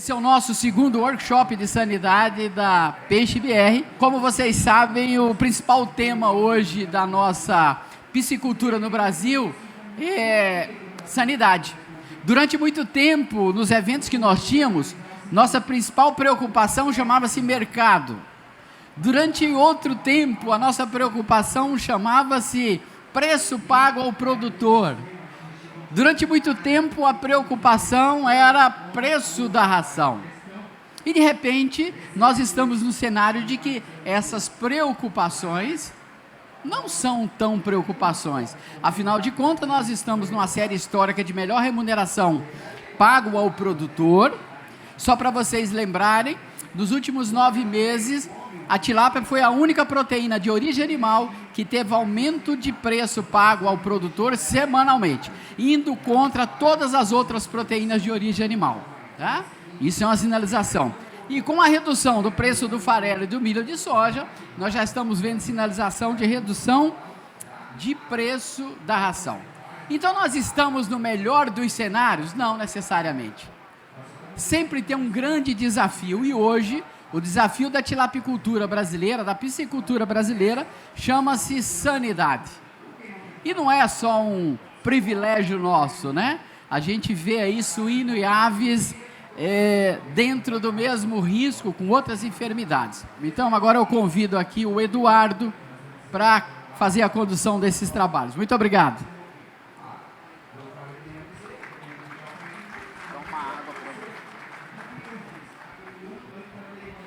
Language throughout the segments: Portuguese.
Esse é o nosso segundo workshop de sanidade da Peixe BR. Como vocês sabem, o principal tema hoje da nossa piscicultura no Brasil é sanidade. Durante muito tempo, nos eventos que nós tínhamos, nossa principal preocupação chamava-se mercado. Durante outro tempo, a nossa preocupação chamava-se preço pago ao produtor. Durante muito tempo, a preocupação era preço da ração. E, de repente, nós estamos no cenário de que essas preocupações não são tão preocupações. Afinal de contas, nós estamos numa série histórica de melhor remuneração pago ao produtor. Só para vocês lembrarem, nos últimos 9 meses, a tilápia foi a única proteína de origem animal que teve aumento de preço pago ao produtor semanalmente, indo contra todas as outras proteínas de origem animal. Tá? Isso é uma sinalização. E com a redução do preço do farelo e do milho de soja, nós já estamos vendo sinalização de redução de preço da ração. Então nós estamos no melhor dos cenários? Não necessariamente. Sempre tem um grande desafio, e hoje o desafio da tilapicultura brasileira, da piscicultura brasileira, chama-se sanidade. E não é só um privilégio nosso, né? A gente vê aí suíno e aves dentro do mesmo risco, com outras enfermidades. Então agora eu convido aqui o Eduardo para fazer a condução desses trabalhos. Muito obrigado.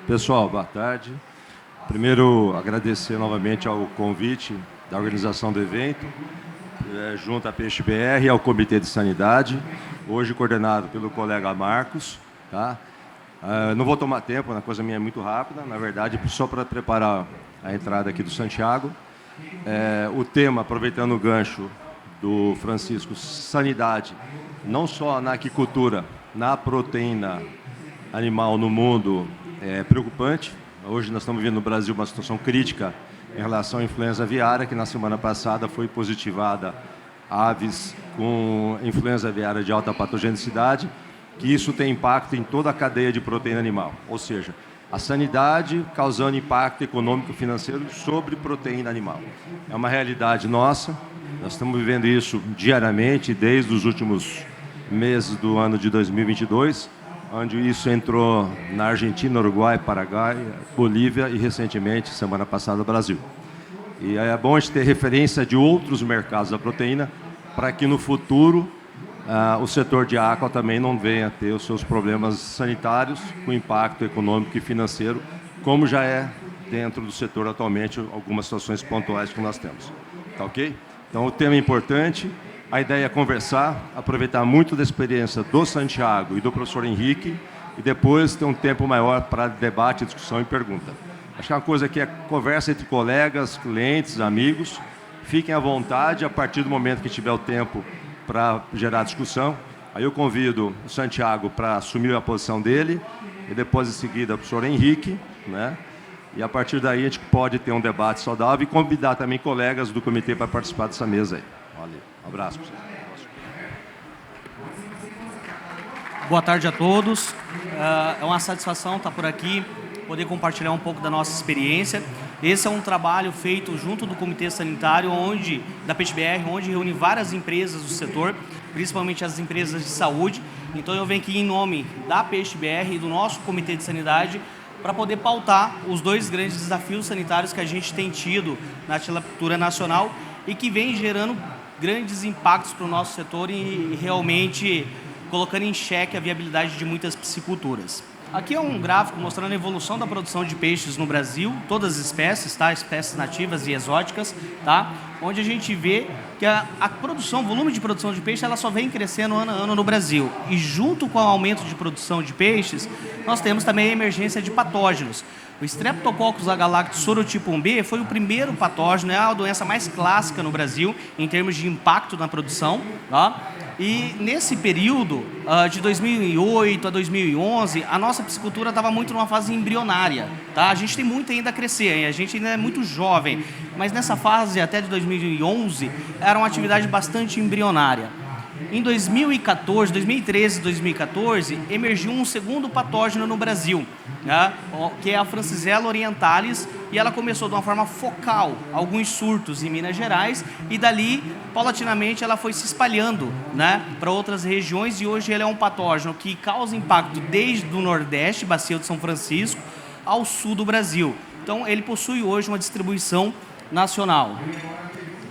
Pessoal, boa tarde. Primeiro, agradecer novamente ao convite da organização do evento, junto à Peixe BR e ao Comitê de Sanidade, hoje coordenado pelo colega Marcos. Tá? Não vou tomar tempo, a coisa minha é muito rápida, na verdade, só para preparar a entrada aqui do Santiago. O tema, aproveitando o gancho do Francisco, sanidade, não só na aquicultura, na proteína animal no mundo, é preocupante. Hoje nós estamos vivendo no Brasil uma situação crítica em relação à influenza aviária, que na semana passada foi positivada aves com influenza aviária de alta patogenicidade, que isso tem impacto em toda a cadeia de proteína animal, ou seja, a sanidade causando impacto econômico e financeiro sobre proteína animal. É uma realidade nossa, nós estamos vivendo isso diariamente desde os últimos meses do ano de 2022, onde isso entrou na Argentina, Uruguai, Paraguai, Bolívia e, recentemente, semana passada, no Brasil. E é bom a gente ter referência de outros mercados da proteína para que, no futuro, o setor de aqua também não venha a ter os seus problemas sanitários com impacto econômico e financeiro, como já é dentro do setor atualmente, algumas situações pontuais que nós temos. Tá ok? Então, o tema é importante. A ideia é conversar, aproveitar muito da experiência do Santiago e do professor Henrique e depois ter um tempo maior para debate, discussão e pergunta. Acho que é uma coisa que é conversa entre colegas, clientes, amigos. Fiquem à vontade a partir do momento que tiver o tempo para gerar discussão. Aí eu convido o Santiago para assumir a posição dele e depois, em seguida, o professor Henrique, né? E a partir daí a gente pode ter um debate saudável e convidar também colegas do comitê para participar dessa mesa aí. Valeu. Um abraço. Boa tarde a todos. É uma satisfação estar por aqui, poder compartilhar um pouco da nossa experiência. Esse é um trabalho feito junto do Comitê Sanitário, da Peixe BR, onde reúne várias empresas do setor, principalmente as empresas de saúde. Então eu venho aqui em nome da Peixe BR e do nosso Comitê de Sanidade para poder pautar os 2 grandes desafios sanitários que a gente tem tido na tilapicultura nacional e que vem gerando grandes impactos para o nosso setor e realmente colocando em xeque a viabilidade de muitas pisciculturas. Aqui é um gráfico mostrando a evolução da produção de peixes no Brasil, todas as espécies, tá? Espécies nativas e exóticas, tá? Onde a gente vê que a produção, o volume de produção de peixe, ela só vem crescendo ano a ano no Brasil. E junto com o aumento de produção de peixes, nós temos também a emergência de patógenos. O Streptococcus agalactus sorotipo 1B foi o primeiro patógeno, é a doença mais clássica no Brasil, em termos de impacto na produção, tá? E nesse período, de 2008 a 2011, a nossa piscicultura estava muito numa fase embrionária. Tá? A gente tem muito ainda a crescer, a gente ainda é muito jovem, mas nessa fase, até de 2011, era uma atividade bastante embrionária. Em 2014, 2013 e 2014, emergiu um segundo patógeno no Brasil, né, que é a Francisella orientalis, e ela começou de uma forma focal, alguns surtos em Minas Gerais, e dali, paulatinamente, ela foi se espalhando, né, para outras regiões, e hoje ele é um patógeno que causa impacto desde o Nordeste, Bacia de São Francisco, ao sul do Brasil. Então, ele possui hoje uma distribuição nacional.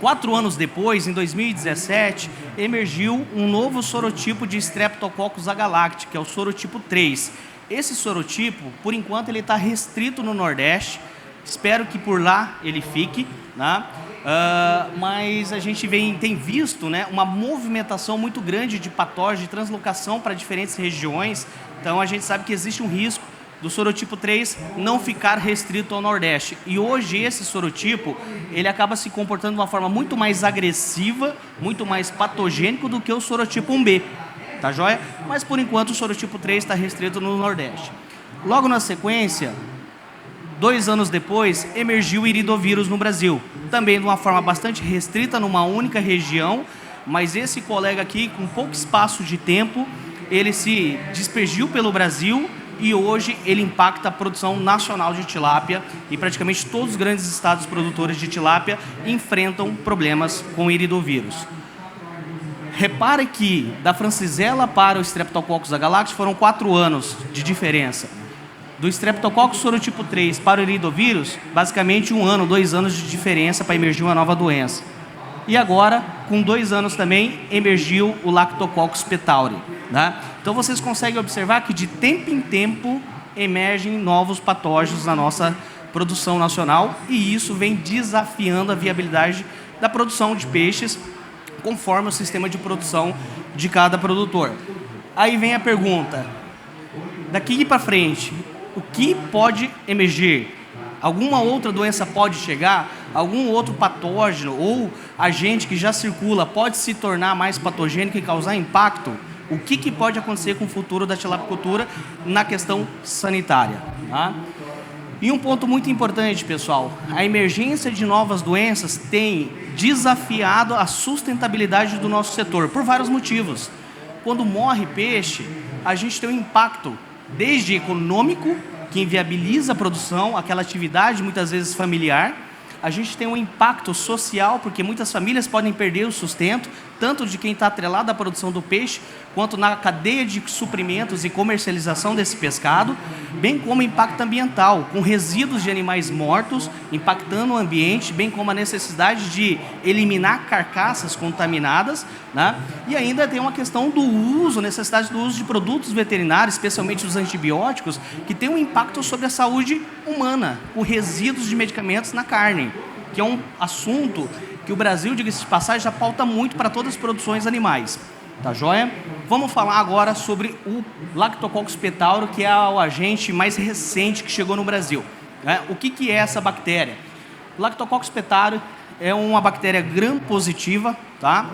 4 anos depois, em 2017, emergiu um novo sorotipo de Streptococcus agalacti, que é o sorotipo 3. Esse sorotipo, por enquanto, ele está restrito no Nordeste. Espero que por lá ele fique, né? Mas a gente tem visto, né, uma movimentação muito grande de patógenos, de translocação para diferentes regiões. Então, a gente sabe que existe um risco do sorotipo 3 não ficar restrito ao Nordeste. E hoje esse sorotipo, ele acaba se comportando de uma forma muito mais agressiva, muito mais patogênico do que o sorotipo 1B, tá joia? Mas por enquanto o sorotipo 3 está restrito no Nordeste. Logo na sequência, 2 anos depois, emergiu o iridovírus no Brasil, também de uma forma bastante restrita numa única região, mas esse colega aqui, com pouco espaço de tempo, ele se dispergiu pelo Brasil, e hoje ele impacta a produção nacional de tilápia, e praticamente todos os grandes estados produtores de tilápia enfrentam problemas com o iridovírus. Repare que da Francisella para o Streptococcus agalacti foram 4 anos de diferença. Do Streptococcus sorotipo 3 para o iridovírus, basicamente 1 ano, 2 anos de diferença para emergir uma nova doença. E agora, com 2 anos também, emergiu o Lactococcus petauri, né? Então vocês conseguem observar que de tempo em tempo emergem novos patógenos na nossa produção nacional, e isso vem desafiando a viabilidade da produção de peixes conforme o sistema de produção de cada produtor. Aí vem a pergunta, daqui para frente, o que pode emergir? Alguma outra doença pode chegar? Algum outro patógeno ou agente que já circula pode se tornar mais patogênico e causar impacto? O que pode acontecer com o futuro da tilapicultura na questão sanitária, tá? E um ponto muito importante, pessoal, a emergência de novas doenças tem desafiado a sustentabilidade do nosso setor, por vários motivos. Quando morre peixe, a gente tem um impacto desde econômico, que inviabiliza a produção, aquela atividade muitas vezes familiar. A gente tem um impacto social, porque muitas famílias podem perder o sustento, tanto de quem está atrelado à produção do peixe, quanto na cadeia de suprimentos e comercialização desse pescado, bem como impacto ambiental, com resíduos de animais mortos impactando o ambiente, bem como a necessidade de eliminar carcaças contaminadas, né? E ainda tem uma questão do uso, necessidade do uso de produtos veterinários, especialmente os antibióticos, que tem um impacto sobre a saúde humana, com resíduos de medicamentos na carne, que é um assunto que o Brasil, diga-se de passagem, já pauta muito para todas as produções animais. Tá joia? Vamos falar agora sobre o Lactococcus petauri, que é o agente mais recente que chegou no Brasil, né? O que é essa bactéria? O Lactococcus petauri é uma bactéria gram-positiva, tá?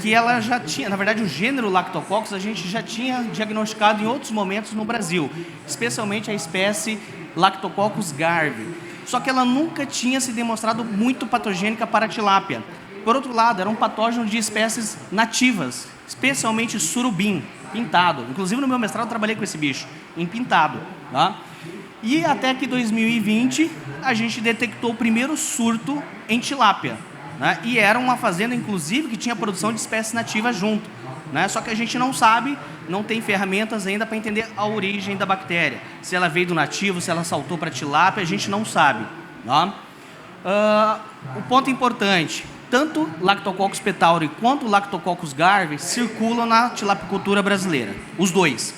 Que ela já tinha, na verdade, o gênero Lactococcus a gente já tinha diagnosticado em outros momentos no Brasil, especialmente a espécie Lactococcus garve. Só que ela nunca tinha se demonstrado muito patogênica para a tilápia. Por outro lado, era um patógeno de espécies nativas, especialmente surubim, pintado. Inclusive, no meu mestrado, eu trabalhei com esse bicho, em pintado, tá? E até que 2020, a gente detectou o primeiro surto em tilápia, né? E era uma fazenda, inclusive, que tinha produção de espécies nativas junto, né? Só que a gente não sabe, não tem ferramentas ainda para entender a origem da bactéria. Se ela veio do nativo, se ela saltou para tilápia, a gente não sabe, tá? O ponto importante, tanto Lactococcus petauri quanto Lactococcus garve circulam na tilapicultura brasileira, os dois.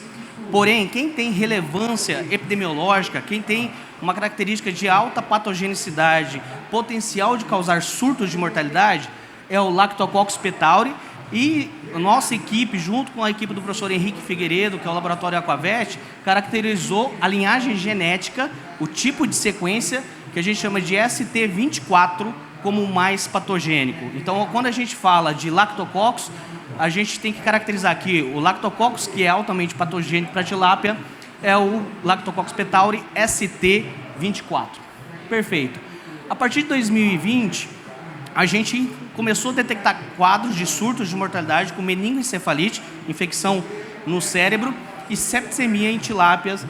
Porém, quem tem relevância epidemiológica, quem tem uma característica de alta patogenicidade, potencial de causar surtos de mortalidade, é o Lactococcus petauri, e a nossa equipe, junto com a equipe do professor Henrique Figueiredo, que é o laboratório Aquavet, caracterizou a linhagem genética, o tipo de sequência, que a gente chama de ST24, como o mais patogênico. Então, quando a gente fala de Lactococcus, a gente tem que caracterizar aqui o Lactococcus, que é altamente patogênico para a tilápia, é o Lactococcus petauri ST24. Perfeito. A partir de 2020, a gente começou a detectar quadros de surtos de mortalidade com meningoencefalite, infecção no cérebro, e septicemia em tilápias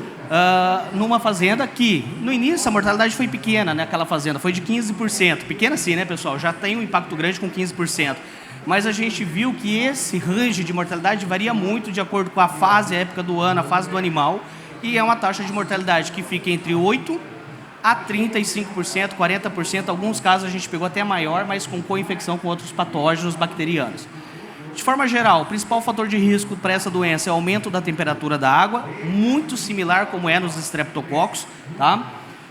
numa fazenda que, no início, a mortalidade foi pequena naquela fazenda, foi de 15%. Pequena sim, né, pessoal? Já tem um impacto grande com 15%. Mas a gente viu que esse range de mortalidade varia muito de acordo com a fase, a época do ano, a fase do animal, e é uma taxa de mortalidade que fica entre 8% a 35%, 40%. Em alguns casos a gente pegou até maior, mas com co-infecção com outros patógenos bacterianos. De forma geral, o principal fator de risco para essa doença é o aumento da temperatura da água, muito similar como é nos estreptococos, tá?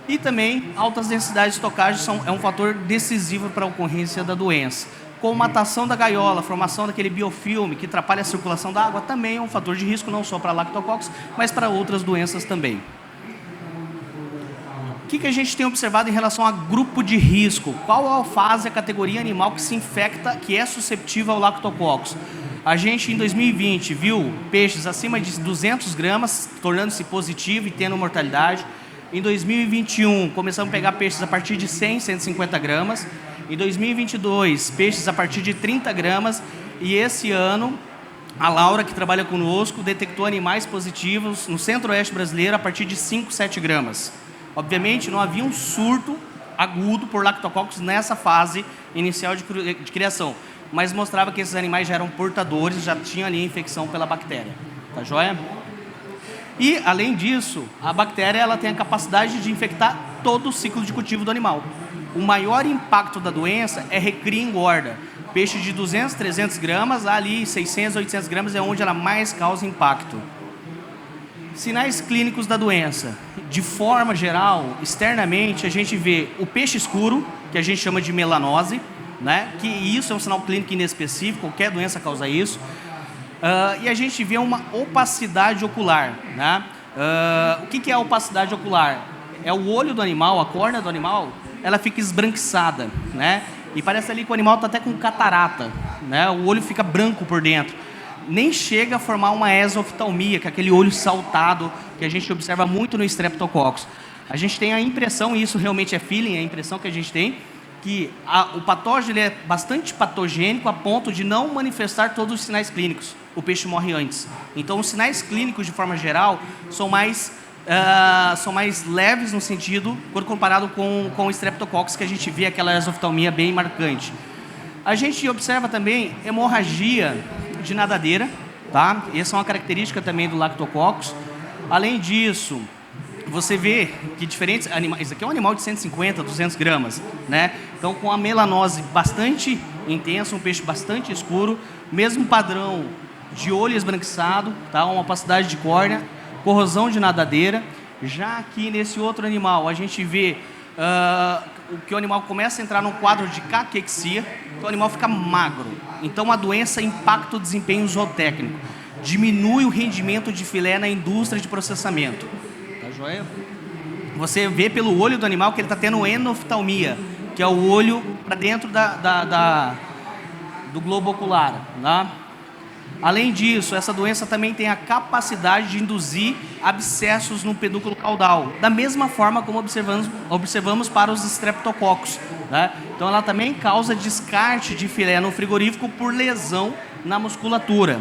E também altas densidades de estocagem é um fator decisivo para a ocorrência da doença. Colmatação da gaiola, formação daquele biofilme que atrapalha a circulação da água, também é um fator de risco, não só para lactococcus, mas para outras doenças também. O que a gente tem observado em relação a grupo de risco? Qual a fase, a categoria animal que se infecta, que é susceptível ao lactococcus? A gente, em 2020, viu peixes acima de 200 gramas, tornando-se positivo e tendo mortalidade. Em 2021, começamos a pegar peixes a partir de 100, 150 gramas. Em 2022, peixes a partir de 30 gramas. E esse ano, a Laura, que trabalha conosco, detectou animais positivos no centro-oeste brasileiro a partir de 5, 7 gramas. Obviamente, não havia um surto agudo por lactococcus nessa fase inicial de criação, mas mostrava que esses animais já eram portadores, já tinham ali a infecção pela bactéria. Tá joia? E, além disso, a bactéria ela tem a capacidade de infectar todo o ciclo de cultivo do animal. O maior impacto da doença é recria e engorda. Peixe de 200, 300 gramas, ali 600, 800 gramas é onde ela mais causa impacto. Sinais clínicos da doença. De forma geral, externamente, a gente vê o peixe escuro, que a gente chama de melanose, né? Que isso é um sinal clínico inespecífico, qualquer doença causa isso. E a gente vê uma opacidade ocular, né? O que é a opacidade ocular? É o olho do animal, a córnea do animal, ela fica esbranquiçada, né? E parece ali que o animal está até com catarata, né? O olho fica branco por dentro. Nem chega a formar uma exoftalmia, que é aquele olho saltado que a gente observa muito no Streptococcus. A gente tem a impressão, e isso realmente é feeling, é a impressão que a gente tem, que o patógeno ele é bastante patogênico a ponto de não manifestar todos os sinais clínicos. O peixe morre antes. Então, os sinais clínicos, de forma geral, são mais leves no sentido, quando comparado com o Streptococcus, que a gente vê aquela exoftalmia bem marcante. A gente observa também hemorragia de nadadeira, tá? Essa é uma característica também do lactococcus. Além disso, você vê que diferentes animais, isso aqui é um animal de 150, 200 gramas, né? Então, com a melanose bastante intensa, um peixe bastante escuro, mesmo padrão de olho esbranquiçado, tá? Uma opacidade de córnea, corrosão de nadadeira. Já aqui nesse outro animal, a gente vê que o animal começa a entrar num quadro de caquexia, então o animal fica magro. Então a doença impacta o desempenho zootécnico, diminui o rendimento de filé na indústria de processamento. Tá joia? Você vê pelo olho do animal que ele está tendo enoftalmia, que é o olho para dentro do globo ocular, né? Além disso, essa doença também tem a capacidade de induzir abscessos no pedúnculo caudal, da mesma forma como observamos para os estreptococcus, né? Então ela também causa descarte de filé no frigorífico por lesão na musculatura.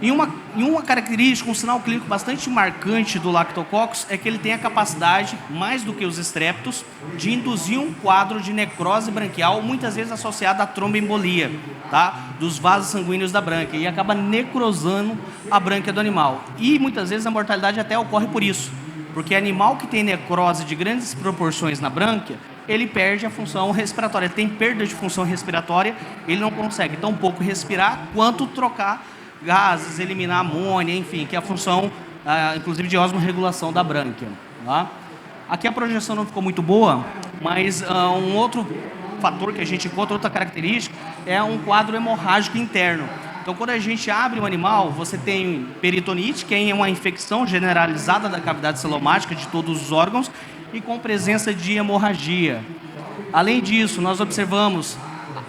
E uma característica, um sinal clínico bastante marcante do lactococcus é que ele tem a capacidade, mais do que os estreptos, de induzir um quadro de necrose branquial, muitas vezes associado à tromboembolia, tá? Dos vasos sanguíneos da brânquia, e acaba necrosando a brânquia do animal. E muitas vezes a mortalidade até ocorre por isso, porque animal que tem necrose de grandes proporções na brânquia, ele perde a função respiratória, ele tem perda de função respiratória, ele não consegue tão pouco respirar quanto trocar gases, eliminar amônia, enfim, que é a função, inclusive, de osmorregulação da brânquia. Tá? Aqui a projeção não ficou muito boa, mas um outro fator que a gente encontra, outra característica, é um quadro hemorrágico interno. Então, quando a gente abre um animal, você tem peritonite, que é uma infecção generalizada da cavidade celomática de todos os órgãos, e com presença de hemorragia. Além disso, nós observamos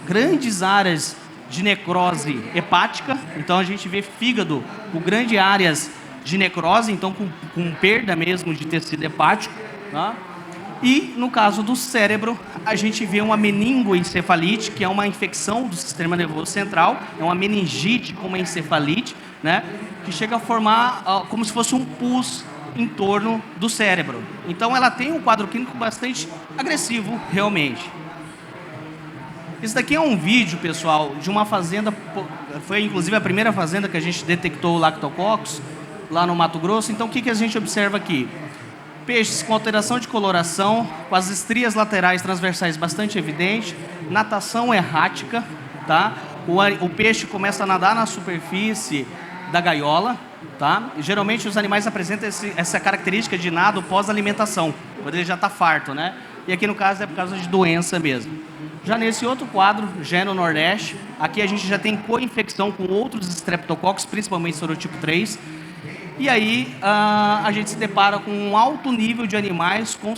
grandes áreas de necrose hepática, então a gente vê fígado com grandes áreas de necrose, então com perda mesmo de tecido hepático, tá? E, no caso do cérebro, a gente vê uma meningoencefalite, que é uma infecção do sistema nervoso central, é uma meningite com uma encefalite, né, que chega a formar como se fosse um pus em torno do cérebro. Então, ela tem um quadro clínico bastante agressivo, realmente. Esse daqui é um vídeo, pessoal, de uma fazenda, foi inclusive a primeira fazenda que a gente detectou o Lactococcus, lá no Mato Grosso. Então, o que a gente observa aqui? Peixes com alteração de coloração, com as estrias laterais transversais bastante evidentes, natação errática, tá? O peixe começa a nadar na superfície da gaiola, tá? E, geralmente os animais apresentam essa característica de nado pós-alimentação, quando ele já está farto, né? E aqui no caso é por causa de doença mesmo. Já nesse outro quadro, já é no Nordeste, aqui a gente já tem co-infecção com outros streptococcus, principalmente sorotipo 3. E aí a gente se depara com um alto nível de animais com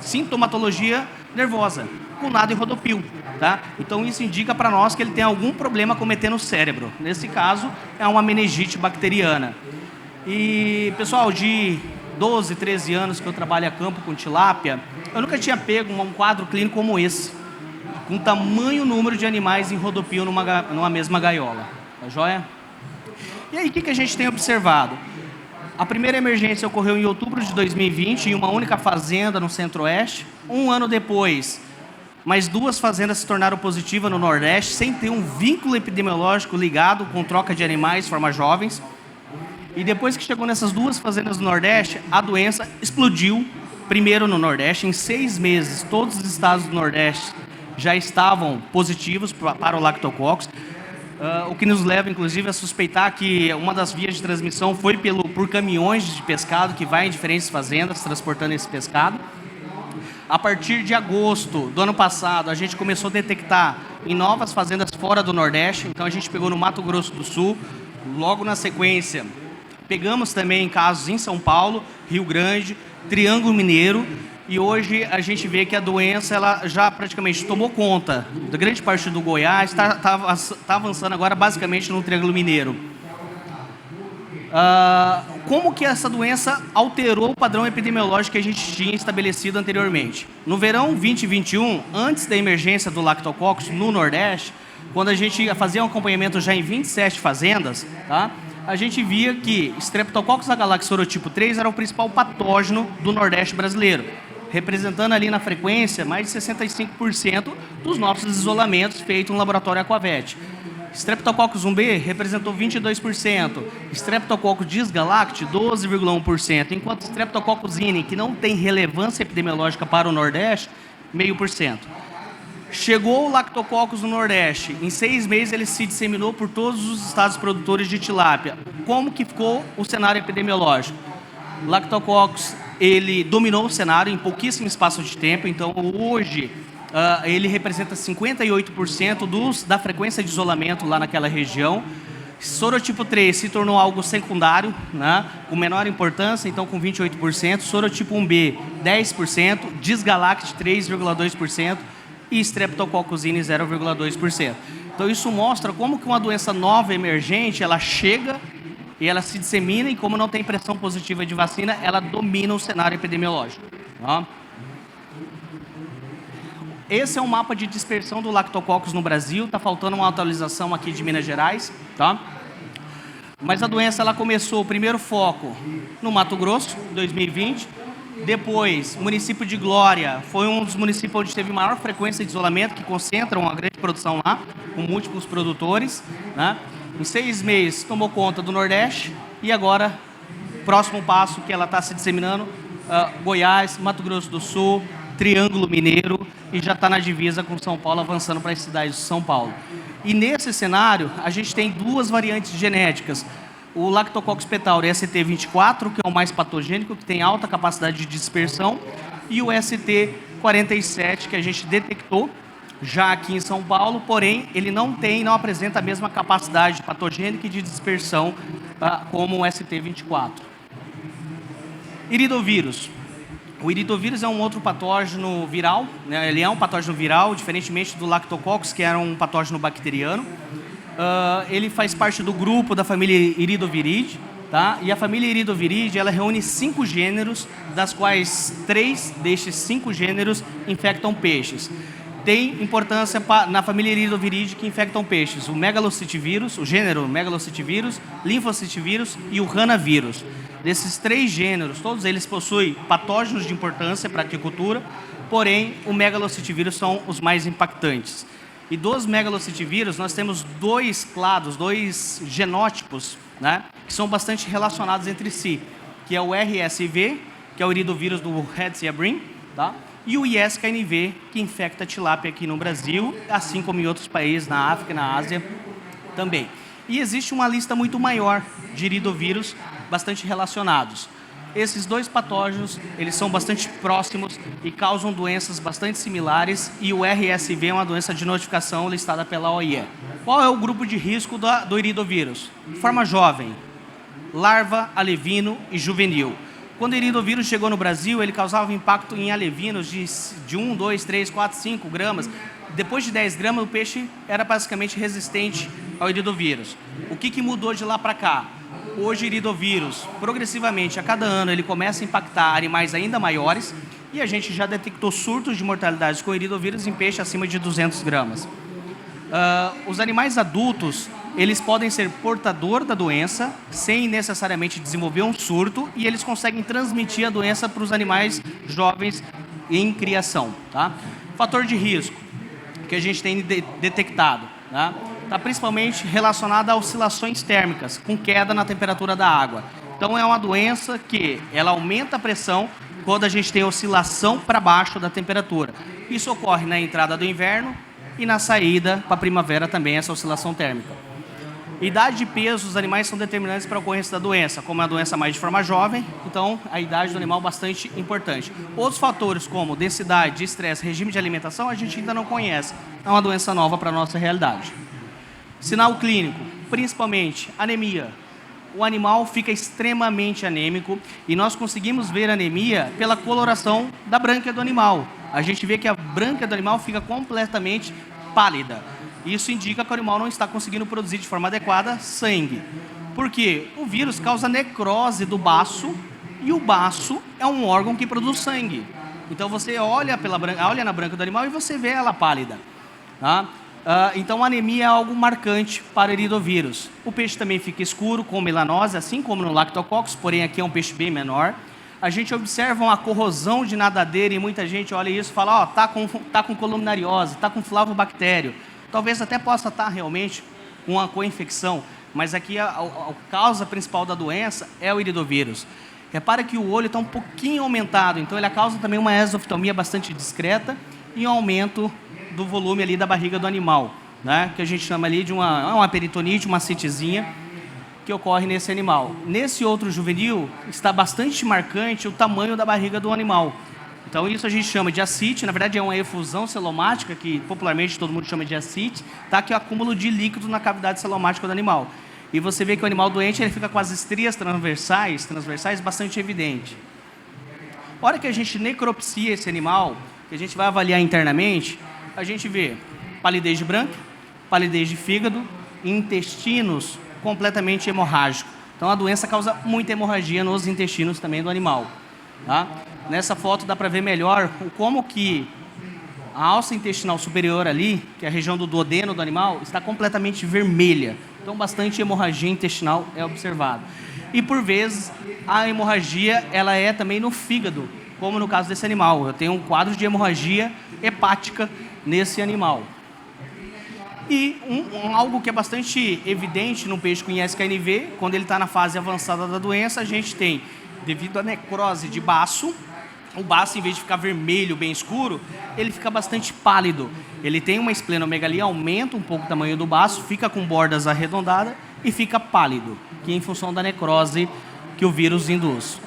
sintomatologia nervosa, com nado e rodopio, tá? Então isso indica para nós que ele tem algum problema cometendo o cérebro. Nesse caso, é uma meningite bacteriana. E, pessoal, de 12, 13 anos que eu trabalho a campo com tilápia, eu nunca tinha pego um quadro clínico como esse, com tamanho número de animais em rodopio numa mesma gaiola. Tá joia? E aí, o que a gente tem observado? A primeira emergência ocorreu em outubro de 2020, em uma única fazenda no Centro-Oeste. Um ano depois, mais 2 fazendas se tornaram positivas no Nordeste, sem ter um vínculo epidemiológico ligado com troca de animais de forma jovens. E depois que chegou nessas 2 fazendas do Nordeste, a doença explodiu, primeiro no Nordeste. Em 6 meses, todos os estados do Nordeste já estavam positivos para o Lactococcus. O que nos leva, inclusive, a suspeitar que uma das vias de transmissão foi por caminhões de pescado que vai em diferentes fazendas transportando esse pescado. A partir de agosto do ano passado, a gente começou a detectar em novas fazendas fora do Nordeste. Então, a gente pegou no Mato Grosso do Sul. Logo na sequência, pegamos também casos em São Paulo, Rio Grande, Triângulo Mineiro. E hoje a gente vê que a doença ela já praticamente tomou conta da grande parte do Goiás, está avançando agora basicamente no Triângulo Mineiro. Como que essa doença alterou o padrão epidemiológico que a gente tinha estabelecido anteriormente? No verão 2021, antes da emergência do Lactococcus no Nordeste, quando a gente fazia um acompanhamento já em 27 fazendas, tá? A gente via que Streptococcus agalactius sorotipo 3 era o principal patógeno do Nordeste brasileiro, representando ali na frequência mais de 65% dos nossos isolamentos feitos no laboratório Aquavet. Streptococcus 1B representou 22%, Streptococcus dysgalacti 12,1%, enquanto Streptococcus ine, que não tem relevância epidemiológica para o Nordeste, 0,5%. Chegou o Lactococcus no Nordeste, em 6 meses ele se disseminou por todos os estados produtores de tilápia. Como que ficou o cenário epidemiológico? Lactococcus, ele dominou o cenário em pouquíssimo espaço de tempo, então hoje ele representa 58% da frequência de isolamento lá naquela região. Sorotipo 3 se tornou algo secundário, né, com menor importância, então com 28%. Sorotipo 1B, 10%. Dysgalacti, 3,2%. E Streptococcus ine, 0,2%. Então isso mostra como que uma doença nova emergente, ela chega e ela se dissemina, e como não tem pressão positiva de vacina, ela domina o cenário epidemiológico. Tá? Esse é um mapa de dispersão do Lactococcus no Brasil. Está faltando uma atualização aqui de Minas Gerais. Tá? Mas a doença ela começou, o primeiro foco, no Mato Grosso, 2020. Depois, município de Glória, foi um dos municípios onde teve maior frequência de isolamento, que concentram uma grande produção lá, com múltiplos produtores. Né? Em 6 meses, tomou conta do Nordeste. E agora, próximo passo que ela está se disseminando, Goiás, Mato Grosso do Sul, Triângulo Mineiro, e já está na divisa com São Paulo, avançando para as cidades de São Paulo. E nesse cenário, a gente tem 2 variantes genéticas. O Lactococcus petauri ST24, que é o mais patogênico, que tem alta capacidade de dispersão, e o ST47, que a gente detectou já aqui em São Paulo, porém, ele não apresenta a mesma capacidade patogênica e de dispersão como o ST24. Iridovírus. O iridovírus é um outro patógeno viral, né? Ele é um patógeno viral, diferentemente do Lactococcus, que era um patógeno bacteriano. Ele faz parte do grupo da família Iridoviridae, tá? E a família Iridoviridae, ela reúne 5 gêneros, das quais 3 destes 5 gêneros infectam peixes. Tem importância na família Iridoviridae que infectam peixes: o megalocystivírus, o gênero megalocystivírus, linfocystivírus e o hanavírus. Desses 3 gêneros, todos eles possuem patógenos de importância para a aquicultura, porém, o megalocystivírus são os mais impactantes. E dos megalocystivírus, nós temos 2 clados, 2 genótipos, né, que são bastante relacionados entre si, que é o RSV, que é o iridovírus do Red Sea Bream, tá? E o ISKNV, que infecta a tilápia aqui no Brasil, assim como em outros países, na África e na Ásia também. E existe uma lista muito maior de iridovírus bastante relacionados. Esses 2 patógenos, eles são bastante próximos e causam doenças bastante similares, e o RSV é uma doença de notificação listada pela OIE. Qual é o grupo de risco do iridovírus? Forma jovem, larva, alevino e juvenil. Quando o iridovírus chegou no Brasil, ele causava impacto em alevinos de 1, 2, 3, 4, 5 gramas. Depois de 10 gramas, o peixe era basicamente resistente ao iridovírus. O que mudou de lá para cá? Hoje, o iridovírus, progressivamente, a cada ano, ele começa a impactar animais ainda maiores, e a gente já detectou surtos de mortalidade com iridovírus em peixe acima de 200 gramas. Os animais adultos, eles podem ser portador da doença sem necessariamente desenvolver um surto, e eles conseguem transmitir a doença para os animais jovens em criação, tá? Fator de risco que a gente tem detectado, tá? Está principalmente relacionado a oscilações térmicas, com queda na temperatura da água. Então é uma doença que ela aumenta a pressão quando a gente tem oscilação para baixo da temperatura. Isso ocorre na entrada do inverno e na saída para a primavera também, essa oscilação térmica. Idade e peso dos animais são determinantes para a ocorrência da doença, como é a doença mais de forma jovem, então a idade do animal é bastante importante. Outros fatores como densidade, estresse, regime de alimentação, a gente ainda não conhece. É uma doença nova para a nossa realidade. Sinal clínico, principalmente anemia. O animal fica extremamente anêmico e nós conseguimos ver anemia pela coloração da brânquia do animal. A gente vê que a brânquia do animal fica completamente pálida. Isso indica que o animal não está conseguindo produzir de forma adequada sangue. Por quê? O vírus causa necrose do baço, e o baço é um órgão que produz sangue. Então você olha na brânquia do animal e você vê ela pálida, tá? Então a anemia é algo marcante para o iridovírus. O peixe também fica escuro, com melanose, assim como no Lactococcus, porém aqui é um peixe bem menor. A gente observa uma corrosão de nadadeira e muita gente olha isso e fala, tá com columnariose, tá com flavobactério. Talvez até possa estar realmente com uma co-infecção, mas aqui a causa principal da doença é o iridovírus. Repara que o olho está um pouquinho aumentado, então ele causa também uma exoftalmia bastante discreta e um aumento do volume ali da barriga do animal, né? Que a gente chama ali de uma peritonite, uma ascitezinha, que ocorre nesse animal. Nesse outro juvenil, está bastante marcante o tamanho da barriga do animal. Então isso a gente chama de ascite, na verdade é uma efusão celomática, que popularmente todo mundo chama de ascite, tá? Que é o acúmulo de líquido na cavidade celomática do animal. E você vê que o animal doente ele fica com as estrias transversais bastante evidente. A hora que a gente necropsia esse animal, que a gente vai avaliar internamente, a gente vê palidez de brânquia, palidez de fígado e intestinos completamente hemorrágicos. Então a doença causa muita hemorragia nos intestinos também do animal, tá? Nessa foto dá para ver melhor como que a alça intestinal superior ali, que é a região do duodeno do animal, está completamente vermelha. Então bastante hemorragia intestinal é observado. E por vezes a hemorragia ela é também no fígado, como no caso desse animal. Eu tenho um quadro de hemorragia hepática nesse animal. E algo que é bastante evidente no peixe com ISKNV, quando ele está na fase avançada da doença, a gente tem, devido à necrose de baço, o baço, em vez de ficar vermelho, bem escuro, ele fica bastante pálido. Ele tem uma esplenomegalia, aumenta um pouco o tamanho do baço, fica com bordas arredondadas e fica pálido, que é em função da necrose que o vírus induz.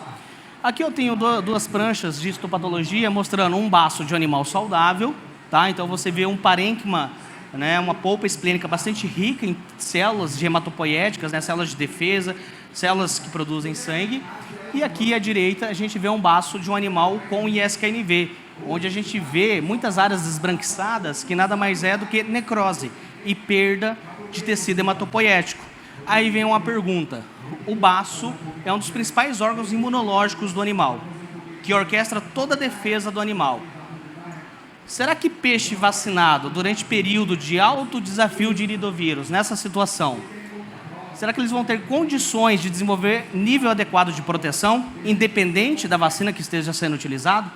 Aqui eu tenho duas pranchas de histopatologia mostrando um baço de um animal saudável, tá? Então você vê um parênquima, né, uma polpa esplênica bastante rica em células hematopoéticas, né, células de defesa, células que produzem sangue. E aqui à direita a gente vê um baço de um animal com ISKNV, onde a gente vê muitas áreas esbranquiçadas, que nada mais é do que necrose e perda de tecido hematopoético. Aí vem uma pergunta. O baço é um dos principais órgãos imunológicos do animal, que orquestra toda a defesa do animal. Será que peixe vacinado durante período de alto desafio de iridovírus, nessa situação, será que eles vão ter condições de desenvolver nível adequado de proteção, independente da vacina que esteja sendo utilizada?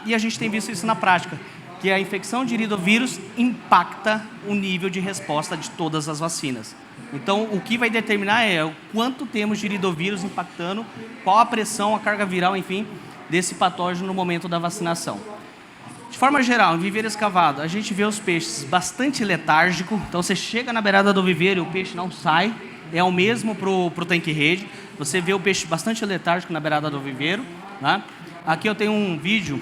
E a gente tem visto isso na prática, que a infecção de iridovírus impacta o nível de resposta de todas as vacinas. Então, o que vai determinar é o quanto temos de iridovírus impactando, qual a pressão, a carga viral, enfim, desse patógeno no momento da vacinação. De forma geral, em viveiro escavado, a gente vê os peixes bastante letárgicos. Então, você chega na beirada do viveiro e o peixe não sai. É o mesmo para o tanque-rede. Você vê o peixe bastante letárgico na beirada do viveiro. Né? Aqui eu tenho um vídeo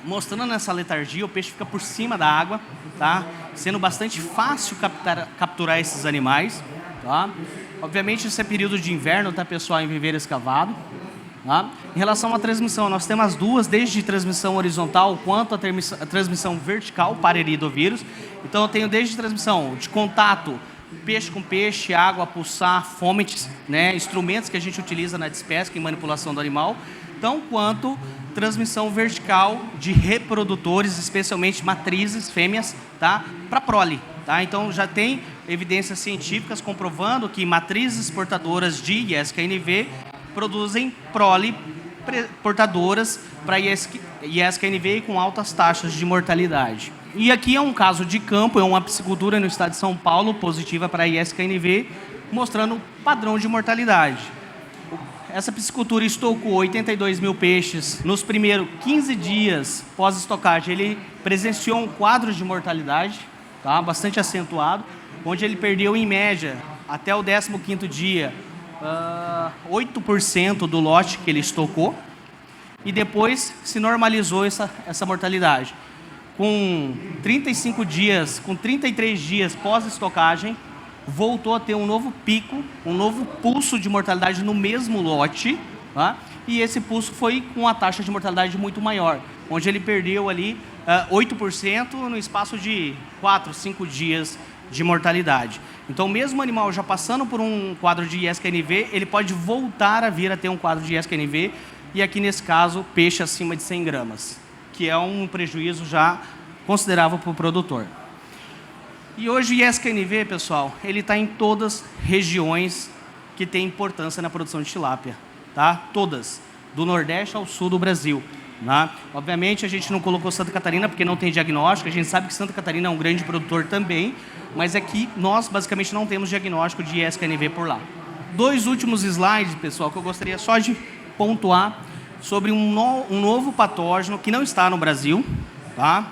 mostrando essa letargia. O peixe fica por cima da água, tá? Sendo bastante fácil capturar esses animais. Tá? Obviamente, isso é período de inverno, tá, pessoal, em viveiro escavado. Tá? Em relação à transmissão, nós temos as duas, desde transmissão horizontal quanto a transmissão vertical para iridovírus. Então, eu tenho desde transmissão de contato, peixe com peixe, água, pulsar, fomites, né, instrumentos que a gente utiliza na despesca e manipulação do animal, tão quanto transmissão vertical de reprodutores, especialmente matrizes, fêmeas, tá, para prole. Tá? Então, já tem evidências científicas comprovando que matrizes portadoras de ISKNV produzem prole portadoras para ISKNV com altas taxas de mortalidade. E aqui é um caso de campo, é uma piscicultura no estado de São Paulo, positiva para ISKNV, mostrando o padrão de mortalidade. Essa piscicultura estocou 82 mil peixes. Nos primeiros 15 dias pós-estocagem, ele presenciou um quadro de mortalidade, tá, bastante acentuado, onde ele perdeu, em média, até o 15º dia, 8% do lote que ele estocou, e depois se normalizou essa mortalidade. Com 35 dias, com 33 dias pós-estocagem, voltou a ter um novo pico, um novo pulso de mortalidade no mesmo lote, tá? E esse pulso foi com a taxa de mortalidade muito maior, onde ele perdeu ali 8% no espaço de 4, 5 dias de mortalidade. Então, mesmo o animal já passando por um quadro de ISKNV, ele pode voltar a vir a ter um quadro de ISKNV, e aqui nesse caso, peixe acima de 100 gramas, que é um prejuízo já considerável para o produtor. E hoje o ISKNV, pessoal, ele está em todas as regiões que têm importância na produção de tilápia, tá? Todas, do Nordeste ao Sul do Brasil. Né? Obviamente, a gente não colocou Santa Catarina porque não tem diagnóstico, a gente sabe que Santa Catarina é um grande produtor também, mas aqui nós basicamente não temos diagnóstico de ISKNV por lá. Dois últimos slides, pessoal, que eu gostaria só de pontuar sobre um novo patógeno que não está no Brasil, tá?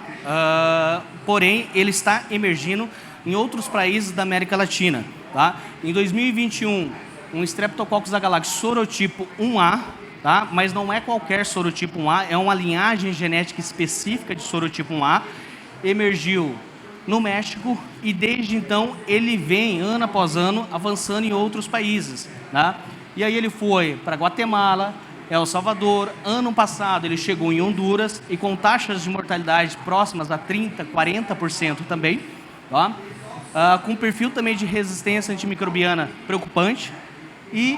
Porém, ele está emergindo em outros países da América Latina. Tá? Em 2021, um Streptococcus agalacti sorotipo 1A, tá? Mas não é qualquer sorotipo 1A, é uma linhagem genética específica de sorotipo 1A, emergiu no México e desde então ele vem, ano após ano, avançando em outros países. Tá? E aí ele foi para Guatemala, El Salvador, ano passado ele chegou em Honduras e com taxas de mortalidade próximas a 30%, 40% também, tá? Com perfil também de resistência antimicrobiana preocupante, e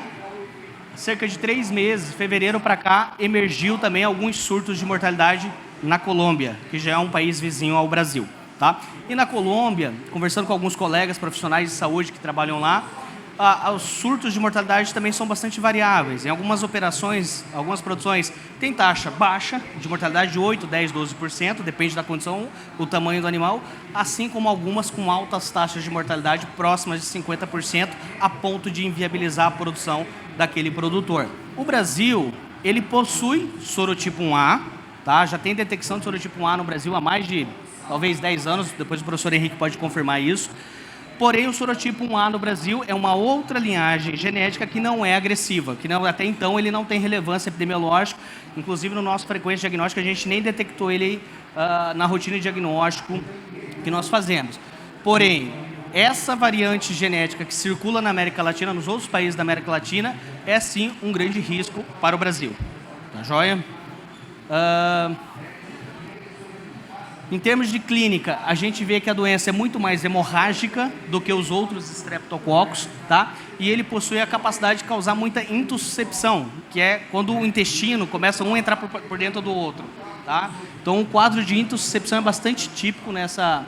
cerca de 3 meses, fevereiro para cá, emergiu também alguns surtos de mortalidade na Colômbia, que já é um país vizinho ao Brasil. Tá? E na Colômbia, conversando com alguns colegas profissionais de saúde que trabalham lá, os surtos de mortalidade também são bastante variáveis. Em algumas operações, algumas produções, tem taxa baixa de mortalidade de 8%, 10%, 12%, depende da condição, o tamanho do animal, assim como algumas com altas taxas de mortalidade próximas de 50%, a ponto de inviabilizar a produção daquele produtor. O Brasil, ele possui sorotipo 1A, tá? Já tem detecção de sorotipo 1A no Brasil há mais de, talvez, 10 anos, depois o professor Henrique pode confirmar isso. Porém, o sorotipo 1A no Brasil é uma outra linhagem genética que não é agressiva, que não, até então ele não tem relevância epidemiológica. Inclusive, no nosso frequência diagnóstica, a gente nem detectou ele na rotina de diagnóstico que nós fazemos. Porém, essa variante genética que circula na América Latina, nos outros países da América Latina, é sim um grande risco para o Brasil. Tá joia? Em termos de clínica, a gente vê que a doença é muito mais hemorrágica do que os outros streptococcus, tá? E ele possui a capacidade de causar muita intussuscepção, que é quando o intestino começa um a entrar por dentro do outro, tá? Então, o quadro de intussuscepção é bastante típico nessa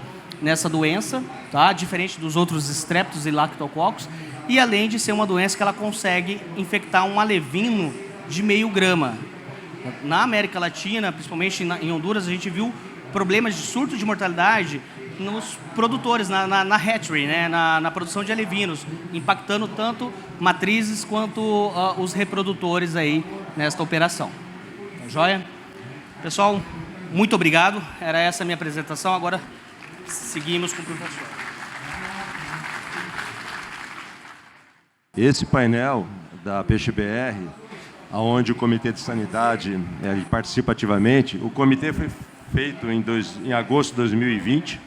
doença, tá? Diferente dos outros streptos e lactococcus, e além de ser uma doença que ela consegue infectar um alevino de meio grama. Na América Latina, principalmente em Honduras, a gente viu problemas de surto de mortalidade nos produtores, na hatchery, né? na produção de alevinos, impactando tanto matrizes quanto os reprodutores aí nesta operação. Tá joia? Pessoal, muito obrigado. Era essa a minha apresentação. Agora seguimos com o professor. Esse painel da PeixeBR, onde o Comitê de Sanidade participa ativamente, o comitê foi feito em agosto de 2020,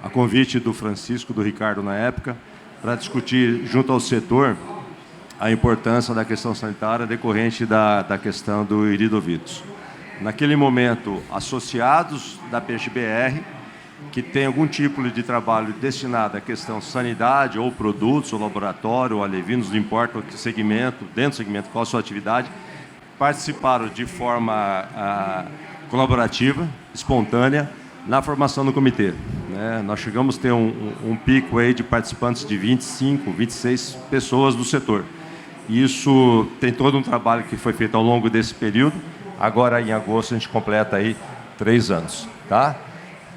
a convite do Francisco, do Ricardo na época, para discutir junto ao setor a importância da questão sanitária decorrente da questão do iridovírus. Naquele momento, associados da PeixeBR, que tem algum tipo de trabalho destinado à questão sanidade, ou produtos, ou laboratório, ou alevinos, não importa o segmento, dentro do segmento, qual a sua atividade, participaram de forma colaborativa, espontânea, na formação do comitê. Né? Nós chegamos a ter um pico aí de participantes de 25, 26 pessoas do setor. Isso tem todo um trabalho que foi feito ao longo desse período. Agora, em agosto, a gente completa aí 3 anos. Tá?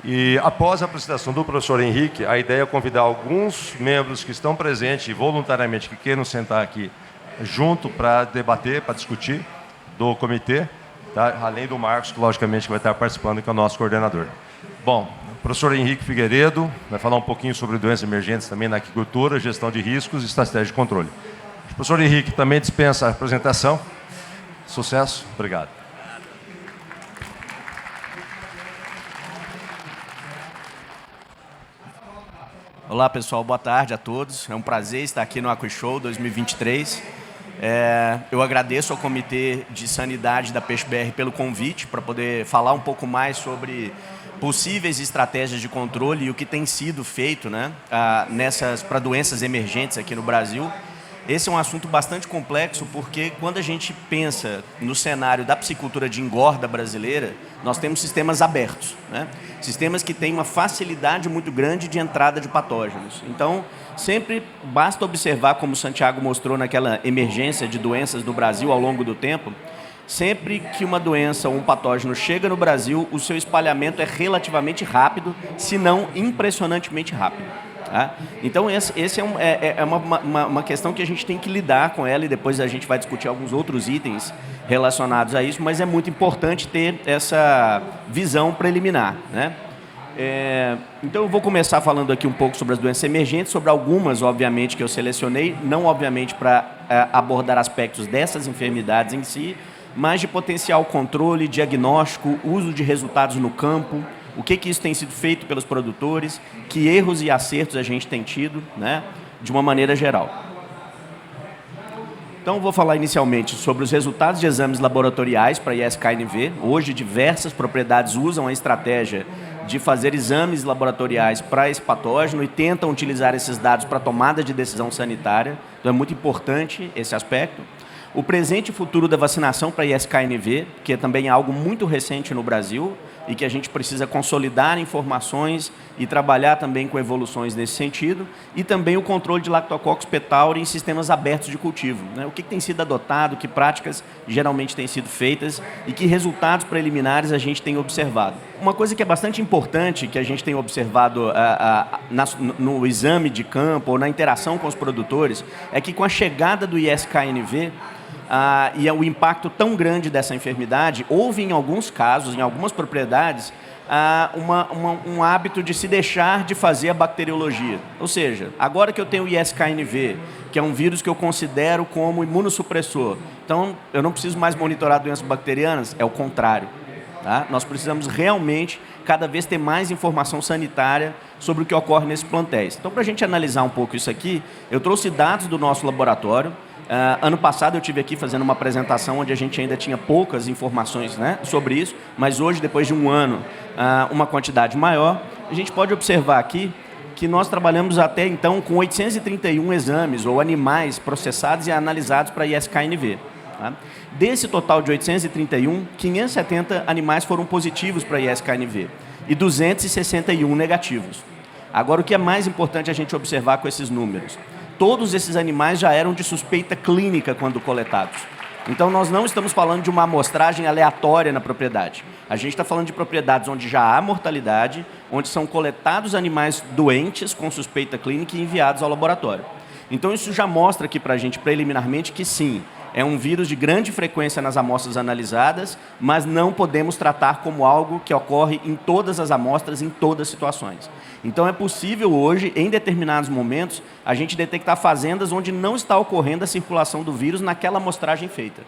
E após a apresentação do professor Henrique, a ideia é convidar alguns membros que estão presentes voluntariamente, que queiram sentar aqui junto para debater, para discutir, do comitê, tá? Além do Marcos, que logicamente vai estar participando, que é o nosso coordenador. Bom, o professor Henrique Figueiredo vai falar um pouquinho sobre doenças emergentes também na aquicultura, gestão de riscos e estratégia de controle. O professor Henrique também dispensa a apresentação. Sucesso, obrigado. Olá pessoal, boa tarde a todos. É um prazer estar aqui no AquiShow 2023. Eu agradeço ao Comitê de Sanidade da PeixeBR pelo convite para poder falar um pouco mais sobre possíveis estratégias de controle e o que tem sido feito, né, para doenças emergentes aqui no Brasil. Esse é um assunto bastante complexo porque quando a gente pensa no cenário da piscicultura de engorda brasileira, nós temos sistemas abertos, né? Sistemas que têm uma facilidade muito grande de entrada de patógenos. Então, sempre basta observar, como o Santiago mostrou naquela emergência de doenças do Brasil ao longo do tempo, sempre que uma doença ou um patógeno chega no Brasil, o seu espalhamento é relativamente rápido, se não impressionantemente rápido. Tá? Então, esse é uma questão que a gente tem que lidar com ela e depois a gente vai discutir alguns outros itens relacionados a isso, mas é muito importante ter essa visão preliminar, né? Então, eu vou começar falando aqui um pouco sobre as doenças emergentes, sobre algumas, obviamente, que eu selecionei, não, obviamente, para abordar aspectos dessas enfermidades em si, mas de potencial controle, diagnóstico, uso de resultados no campo, o que isso tem sido feito pelos produtores, que erros e acertos a gente tem tido, né, de uma maneira geral. Então, vou falar inicialmente sobre os resultados de exames laboratoriais para ISK-NV. Hoje, diversas propriedades usam a estratégia de fazer exames laboratoriais para esse patógeno e tentam utilizar esses dados para tomada de decisão sanitária. Então, é muito importante esse aspecto. O presente e futuro da vacinação para ISK-NV, que é também algo muito recente no Brasil e que a gente precisa consolidar informações e trabalhar também com evoluções nesse sentido. E também o controle de Lactococcus petauri em sistemas abertos de cultivo, né? O que tem sido adotado, que práticas geralmente têm sido feitas e que resultados preliminares a gente tem observado. Uma coisa que é bastante importante que a gente tem observado no exame de campo ou na interação com os produtores é que com a chegada do ISK-NV, e o impacto tão grande dessa enfermidade, houve em alguns casos, em algumas propriedades, um hábito de se deixar de fazer a bacteriologia. Ou seja, agora que eu tenho o ISK-NV, que é um vírus que eu considero como imunossupressor, então eu não preciso mais monitorar doenças bacterianas, é o contrário. Tá? Nós precisamos realmente cada vez ter mais informação sanitária sobre o que ocorre nesses plantéis. Então, para a gente analisar um pouco isso aqui, eu trouxe dados do nosso laboratório Ano passado eu tive aqui fazendo uma apresentação onde a gente ainda tinha poucas informações, né, sobre isso, mas hoje, depois de um ano, uma quantidade maior. A gente pode observar aqui que nós trabalhamos até então com 831 exames ou animais processados e analisados para ISK-NV. Tá? Desse total de 831, 570 animais foram positivos para ISK-NV e 261 negativos. Agora, o que é mais importante a gente observar com esses números? Todos esses animais já eram de suspeita clínica quando coletados. Então, nós não estamos falando de uma amostragem aleatória na propriedade. A gente está falando de propriedades onde já há mortalidade, onde são coletados animais doentes com suspeita clínica e enviados ao laboratório. Então, isso já mostra aqui para a gente, preliminarmente, que sim, é um vírus de grande frequência nas amostras analisadas, mas não podemos tratar como algo que ocorre em todas as amostras, em todas as situações. Então, é possível hoje, em determinados momentos, a gente detectar fazendas onde não está ocorrendo a circulação do vírus naquela amostragem feita.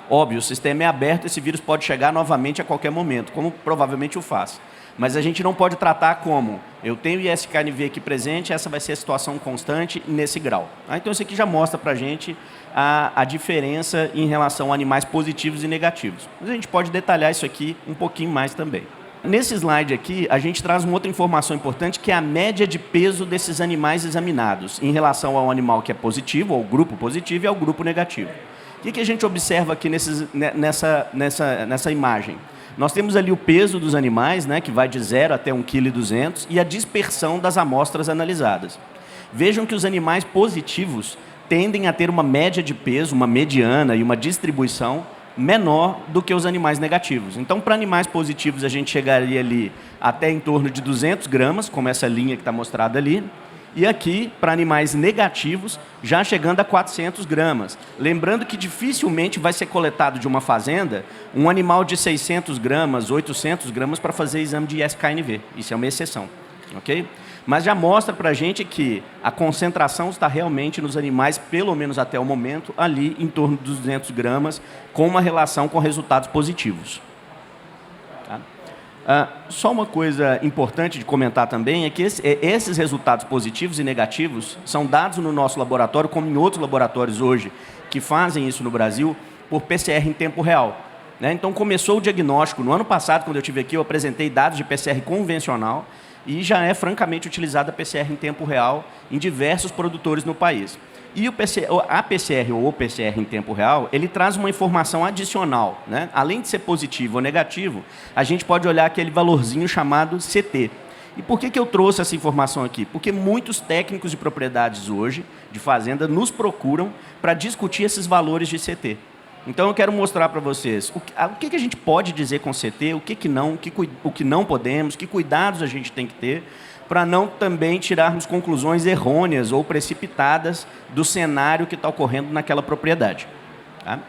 Óbvio, o sistema é aberto, esse vírus pode chegar novamente a qualquer momento, como provavelmente o faz. Mas a gente não pode tratar como, eu tenho ISK-NV aqui presente, essa vai ser a situação constante nesse grau. Então, isso aqui já mostra para a gente a diferença em relação a animais positivos e negativos. Mas a gente pode detalhar isso aqui um pouquinho mais também. Nesse slide aqui, a gente traz uma outra informação importante, que é a média de peso desses animais examinados em relação ao animal que é positivo, ao grupo positivo e ao grupo negativo. O que a gente observa aqui nessa imagem? Nós temos ali o peso dos animais, né, que vai de 0 até 1,2 kg, e a dispersão das amostras analisadas. Vejam que os animais positivos tendem a ter uma média de peso, uma mediana e uma distribuição menor do que os animais negativos. Então, para animais positivos, a gente chegaria ali até em torno de 200 gramas, como essa linha que está mostrada ali, e aqui, para animais negativos, já chegando a 400 gramas. Lembrando que dificilmente vai ser coletado de uma fazenda um animal de 600 gramas, 800 gramas para fazer exame de ISK-NV. Isso é uma exceção. Okay? Mas já mostra para a gente que a concentração está realmente nos animais, pelo menos até o momento, ali em torno de 200 gramas, com uma relação com resultados positivos. Tá? Só uma coisa importante de comentar também é que esses resultados positivos e negativos são dados no nosso laboratório, como em outros laboratórios hoje, que fazem isso no Brasil, por PCR em tempo real. Né? Então, começou o diagnóstico. No ano passado, quando eu estive aqui, eu apresentei dados de PCR convencional, e já é francamente utilizada a PCR em tempo real em diversos produtores no país. E a PCR ou o PCR em tempo real, ele traz uma informação adicional. Né? Além de ser positivo ou negativo, a gente pode olhar aquele valorzinho chamado CT. E por que eu trouxe essa informação aqui? Porque muitos técnicos de propriedades hoje, de fazenda, nos procuram para discutir esses valores de CT. Então, eu quero mostrar para vocês o que a gente pode dizer com CT, o que não, o que não podemos, que cuidados a gente tem que ter, para não também tirarmos conclusões errôneas ou precipitadas do cenário que está ocorrendo naquela propriedade. Tá?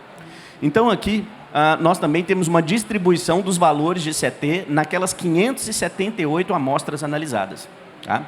Então, aqui, nós também temos uma distribuição dos valores de CT naquelas 578 amostras analisadas. Tá?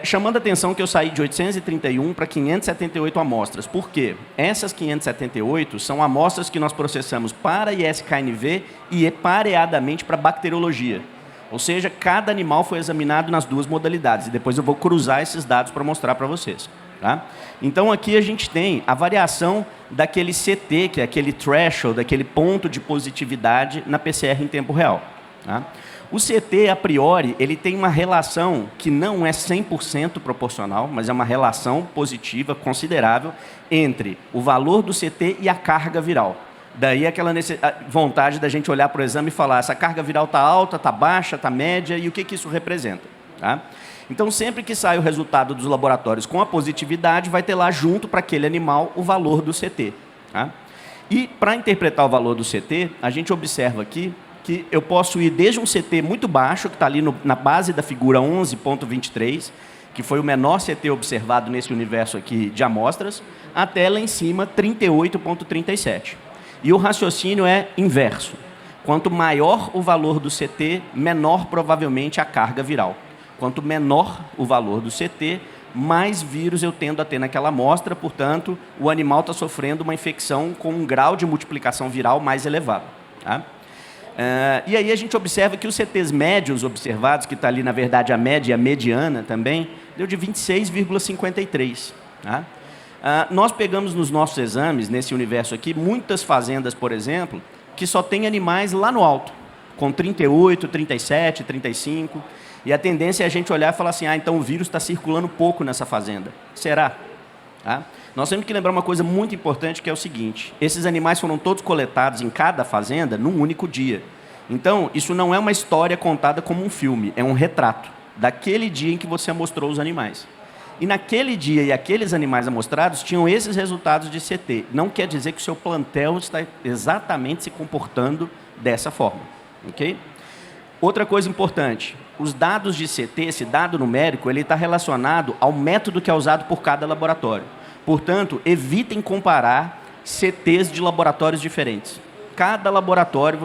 Chamando a atenção que eu saí de 831 para 578 amostras. Por quê? Essas 578 são amostras que nós processamos para ISK-NV e pareadamente para bacteriologia. Ou seja, cada animal foi examinado nas duas modalidades. E depois eu vou cruzar esses dados para mostrar para vocês. Tá? Então, aqui a gente tem a variação daquele CT, que é aquele threshold, daquele ponto de positividade na PCR em tempo real. Tá? O CT, a priori, ele tem uma relação que não é 100% proporcional, mas é uma relação positiva, considerável, entre o valor do CT e a carga viral. Daí aquela vontade da gente olhar para o exame e falar, essa carga viral está alta, está baixa, está média, e o que isso representa. Tá? Então, sempre que sai o resultado dos laboratórios com a positividade, vai ter lá junto para aquele animal o valor do CT. Tá? E, para interpretar o valor do CT, a gente observa aqui que eu posso ir desde um CT muito baixo, que está ali na base da figura 11.23, que foi o menor CT observado nesse universo aqui de amostras, até lá em cima 38.37. E o raciocínio é inverso. Quanto maior o valor do CT, menor provavelmente a carga viral. Quanto menor o valor do CT, mais vírus eu tendo a ter naquela amostra, portanto, o animal está sofrendo uma infecção com um grau de multiplicação viral mais elevado. Tá? E aí a gente observa que os CTs médios observados, que está ali, na verdade, a média e a mediana também, deu de 26,53. Tá? Nós pegamos nos nossos exames, nesse universo aqui, muitas fazendas, por exemplo, que só tem animais lá no alto, com 38, 37, 35, e a tendência é a gente olhar e falar assim, então o vírus está circulando pouco nessa fazenda. Será? Tá? Nós temos que lembrar uma coisa muito importante, que é o seguinte, esses animais foram todos coletados em cada fazenda num único dia. Então, isso não é uma história contada como um filme, é um retrato daquele dia em que você amostrou os animais. E naquele dia e aqueles animais amostrados tinham esses resultados de CT. Não quer dizer que o seu plantel está exatamente se comportando dessa forma. Okay? Outra coisa importante, os dados de CT, esse dado numérico, ele está relacionado ao método que é usado por cada laboratório. Portanto, evitem comparar CTs de laboratórios diferentes. Cada laboratório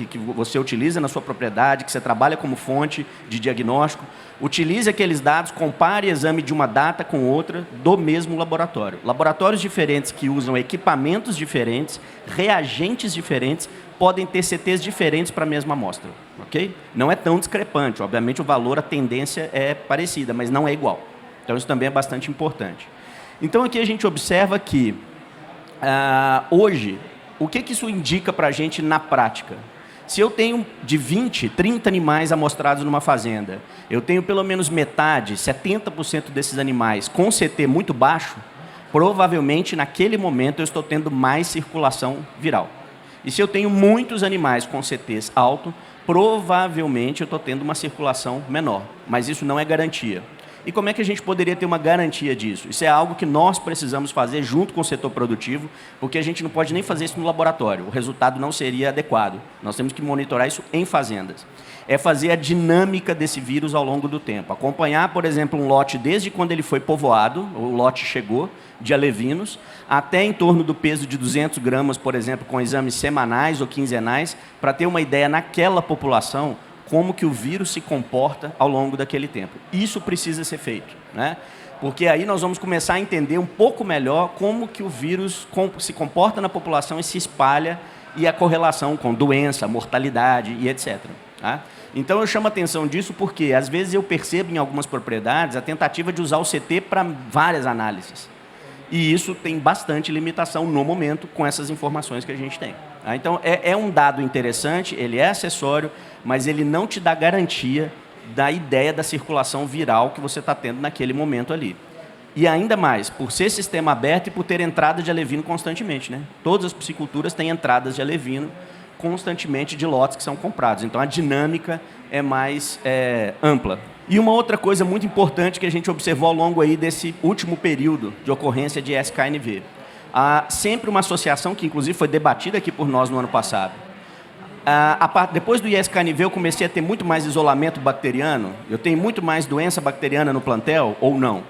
que você utiliza na sua propriedade, que você trabalha como fonte de diagnóstico, utilize aqueles dados, compare exame de uma data com outra do mesmo laboratório. Laboratórios diferentes que usam equipamentos diferentes, reagentes diferentes, podem ter CTs diferentes para a mesma amostra. Okay? Não é tão discrepante. Obviamente, o valor, a tendência é parecida, mas não é igual. Então, isso também é bastante importante. Então, aqui a gente observa que, hoje, o que isso indica para a gente na prática? Se eu tenho de 20, 30 animais amostrados numa fazenda, eu tenho pelo menos metade, 70% desses animais com CT muito baixo, provavelmente naquele momento eu estou tendo mais circulação viral. E se eu tenho muitos animais com CTs alto, provavelmente eu estou tendo uma circulação menor. Mas isso não é garantia. E como é que a gente poderia ter uma garantia disso? Isso é algo que nós precisamos fazer junto com o setor produtivo, porque a gente não pode nem fazer isso no laboratório. O resultado não seria adequado. Nós temos que monitorar isso em fazendas. É fazer a dinâmica desse vírus ao longo do tempo. Acompanhar, por exemplo, um lote desde quando ele foi povoado, o lote chegou, de alevinos, até em torno do peso de 200 gramas, por exemplo, com exames semanais ou quinzenais, para ter uma ideia naquela população como que o vírus se comporta ao longo daquele tempo. Isso precisa ser feito, né? Porque aí nós vamos começar a entender um pouco melhor como que o vírus se comporta na população e se espalha, e a correlação com doença, mortalidade e etc. Tá? Então, eu chamo a atenção disso porque, às vezes, eu percebo em algumas propriedades a tentativa de usar o CT para várias análises. E isso tem bastante limitação no momento com essas informações que a gente tem. Tá? Então, é um dado interessante, ele é acessório, mas ele não te dá garantia da ideia da circulação viral que você está tendo naquele momento ali. E ainda mais, por ser sistema aberto e por ter entrada de alevino constantemente. Né? Todas as pisciculturas têm entradas de alevino constantemente de lotes que são comprados. Então, a dinâmica é mais ampla. E uma outra coisa muito importante que a gente observou ao longo aí desse último período de ocorrência de SKNV. Há sempre uma associação que, inclusive, foi debatida aqui por nós no ano passado. Depois do ISKNV, eu comecei a ter muito mais isolamento bacteriano. Eu tenho muito mais doença bacteriana no plantel, ou não?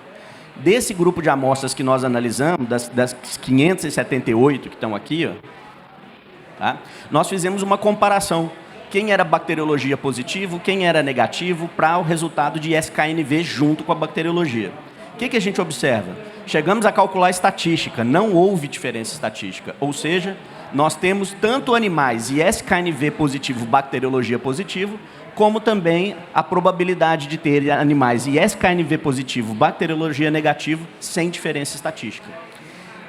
Desse grupo de amostras que nós analisamos, das 578 que estão aqui, ó, tá? Nós fizemos uma comparação. Quem era bacteriologia positivo, quem era negativo, para o resultado de SKNV junto com a bacteriologia. O que a gente observa? Chegamos a calcular a estatística, não houve diferença estatística. Ou seja, nós temos tanto animais e SKNV positivo, bacteriologia positivo, como também a probabilidade de ter animais e SKNV positivo, bacteriologia negativo, sem diferença estatística.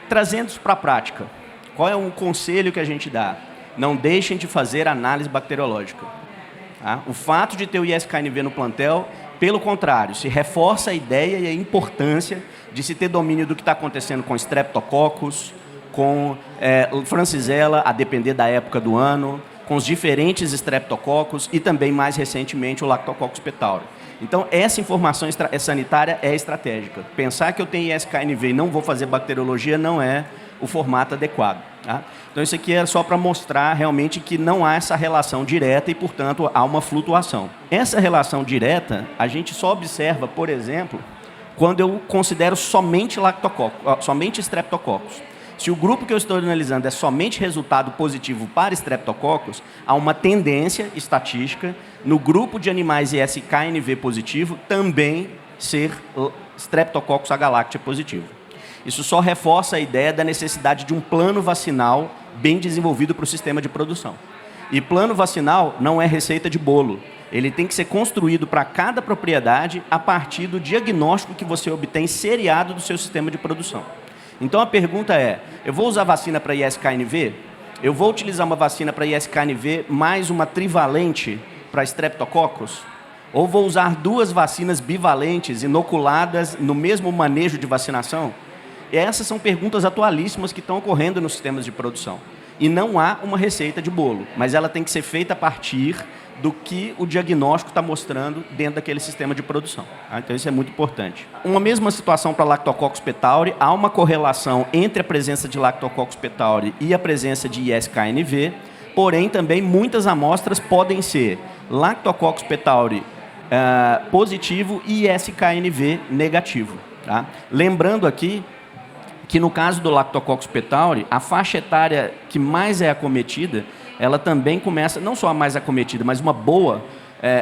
Trazendo isso para a prática, qual é um conselho que a gente dá? Não deixem de fazer análise bacteriológica. Tá? O fato de ter o ISKNV no plantel, pelo contrário, se reforça a ideia e a importância de se ter domínio do que está acontecendo com Streptococcus, com Francisella, a depender da época do ano, com os diferentes Streptococcus e também, mais recentemente, o Lactococcus petauri. Então, essa informação sanitária é estratégica. Pensar que eu tenho ISKNV e não vou fazer bacteriologia não é o formato adequado. Tá? Então, isso aqui é só para mostrar realmente que não há essa relação direta e, portanto, há uma flutuação. Essa relação direta, a gente só observa, por exemplo, quando eu considero somente somente Streptococcus. Se o grupo que eu estou analisando é somente resultado positivo para Streptococcus, há uma tendência estatística no grupo de animais ISKNV positivo também ser Streptococcus agalactiae positivo. Isso só reforça a ideia da necessidade de um plano vacinal bem desenvolvido para o sistema de produção. E plano vacinal não é receita de bolo. Ele tem que ser construído para cada propriedade a partir do diagnóstico que você obtém seriado do seu sistema de produção. Então a pergunta é, eu vou usar vacina para ISKNV? Eu vou utilizar uma vacina para ISKNV mais uma trivalente para Streptococcus? Ou vou usar 2 vacinas bivalentes inoculadas no mesmo manejo de vacinação? E essas são perguntas atualíssimas que estão ocorrendo nos sistemas de produção. E não há uma receita de bolo, mas ela tem que ser feita a partir do que o diagnóstico está mostrando dentro daquele sistema de produção. Tá? Então, isso é muito importante. Uma mesma situação para Lactococcus petauri, há uma correlação entre a presença de Lactococcus petauri e a presença de ISKNV, porém, também muitas amostras podem ser Lactococcus petauri positivo e ISKNV negativo. Tá? Lembrando aqui que no caso do Lactococcus petauri, a faixa etária que mais é acometida, ela também começa, não só a mais acometida, mas uma boa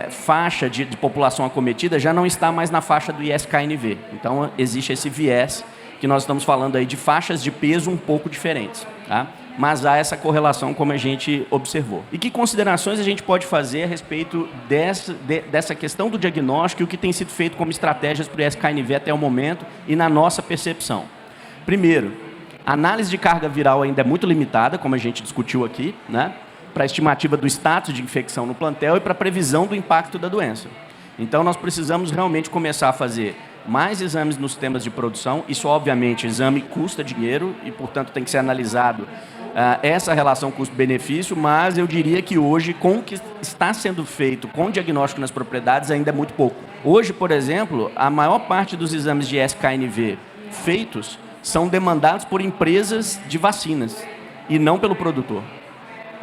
faixa de população acometida já não está mais na faixa do ISKNV. Então, existe esse viés que nós estamos falando aí de faixas de peso um pouco diferentes. Tá? Mas há essa correlação como a gente observou. E que considerações a gente pode fazer a respeito dessa questão do diagnóstico e o que tem sido feito como estratégias para o ISKNV até o momento e na nossa percepção? Primeiro, a análise de carga viral ainda é muito limitada, como a gente discutiu aqui, né? Para a estimativa do status de infecção no plantel e para a previsão do impacto da doença. Então, nós precisamos realmente começar a fazer mais exames nos sistemas de produção. Isso, obviamente, exame custa dinheiro e, portanto, tem que ser analisado essa relação custo-benefício, mas eu diria que hoje, com o que está sendo feito com diagnóstico nas propriedades, ainda é muito pouco. Hoje, por exemplo, a maior parte dos exames de SKNV feitos são demandados por empresas de vacinas e não pelo produtor.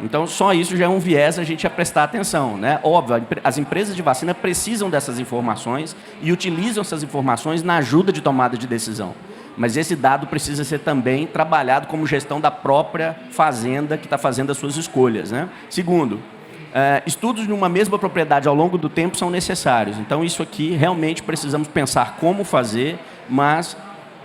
Então, só isso já é um viés a gente a prestar atenção, né? Óbvio, as empresas de vacina precisam dessas informações e utilizam essas informações na ajuda de tomada de decisão. Mas esse dado precisa ser também trabalhado como gestão da própria fazenda que está fazendo as suas escolhas, né? Segundo, estudos de uma mesma propriedade ao longo do tempo são necessários. Então, isso aqui realmente precisamos pensar como fazer, mas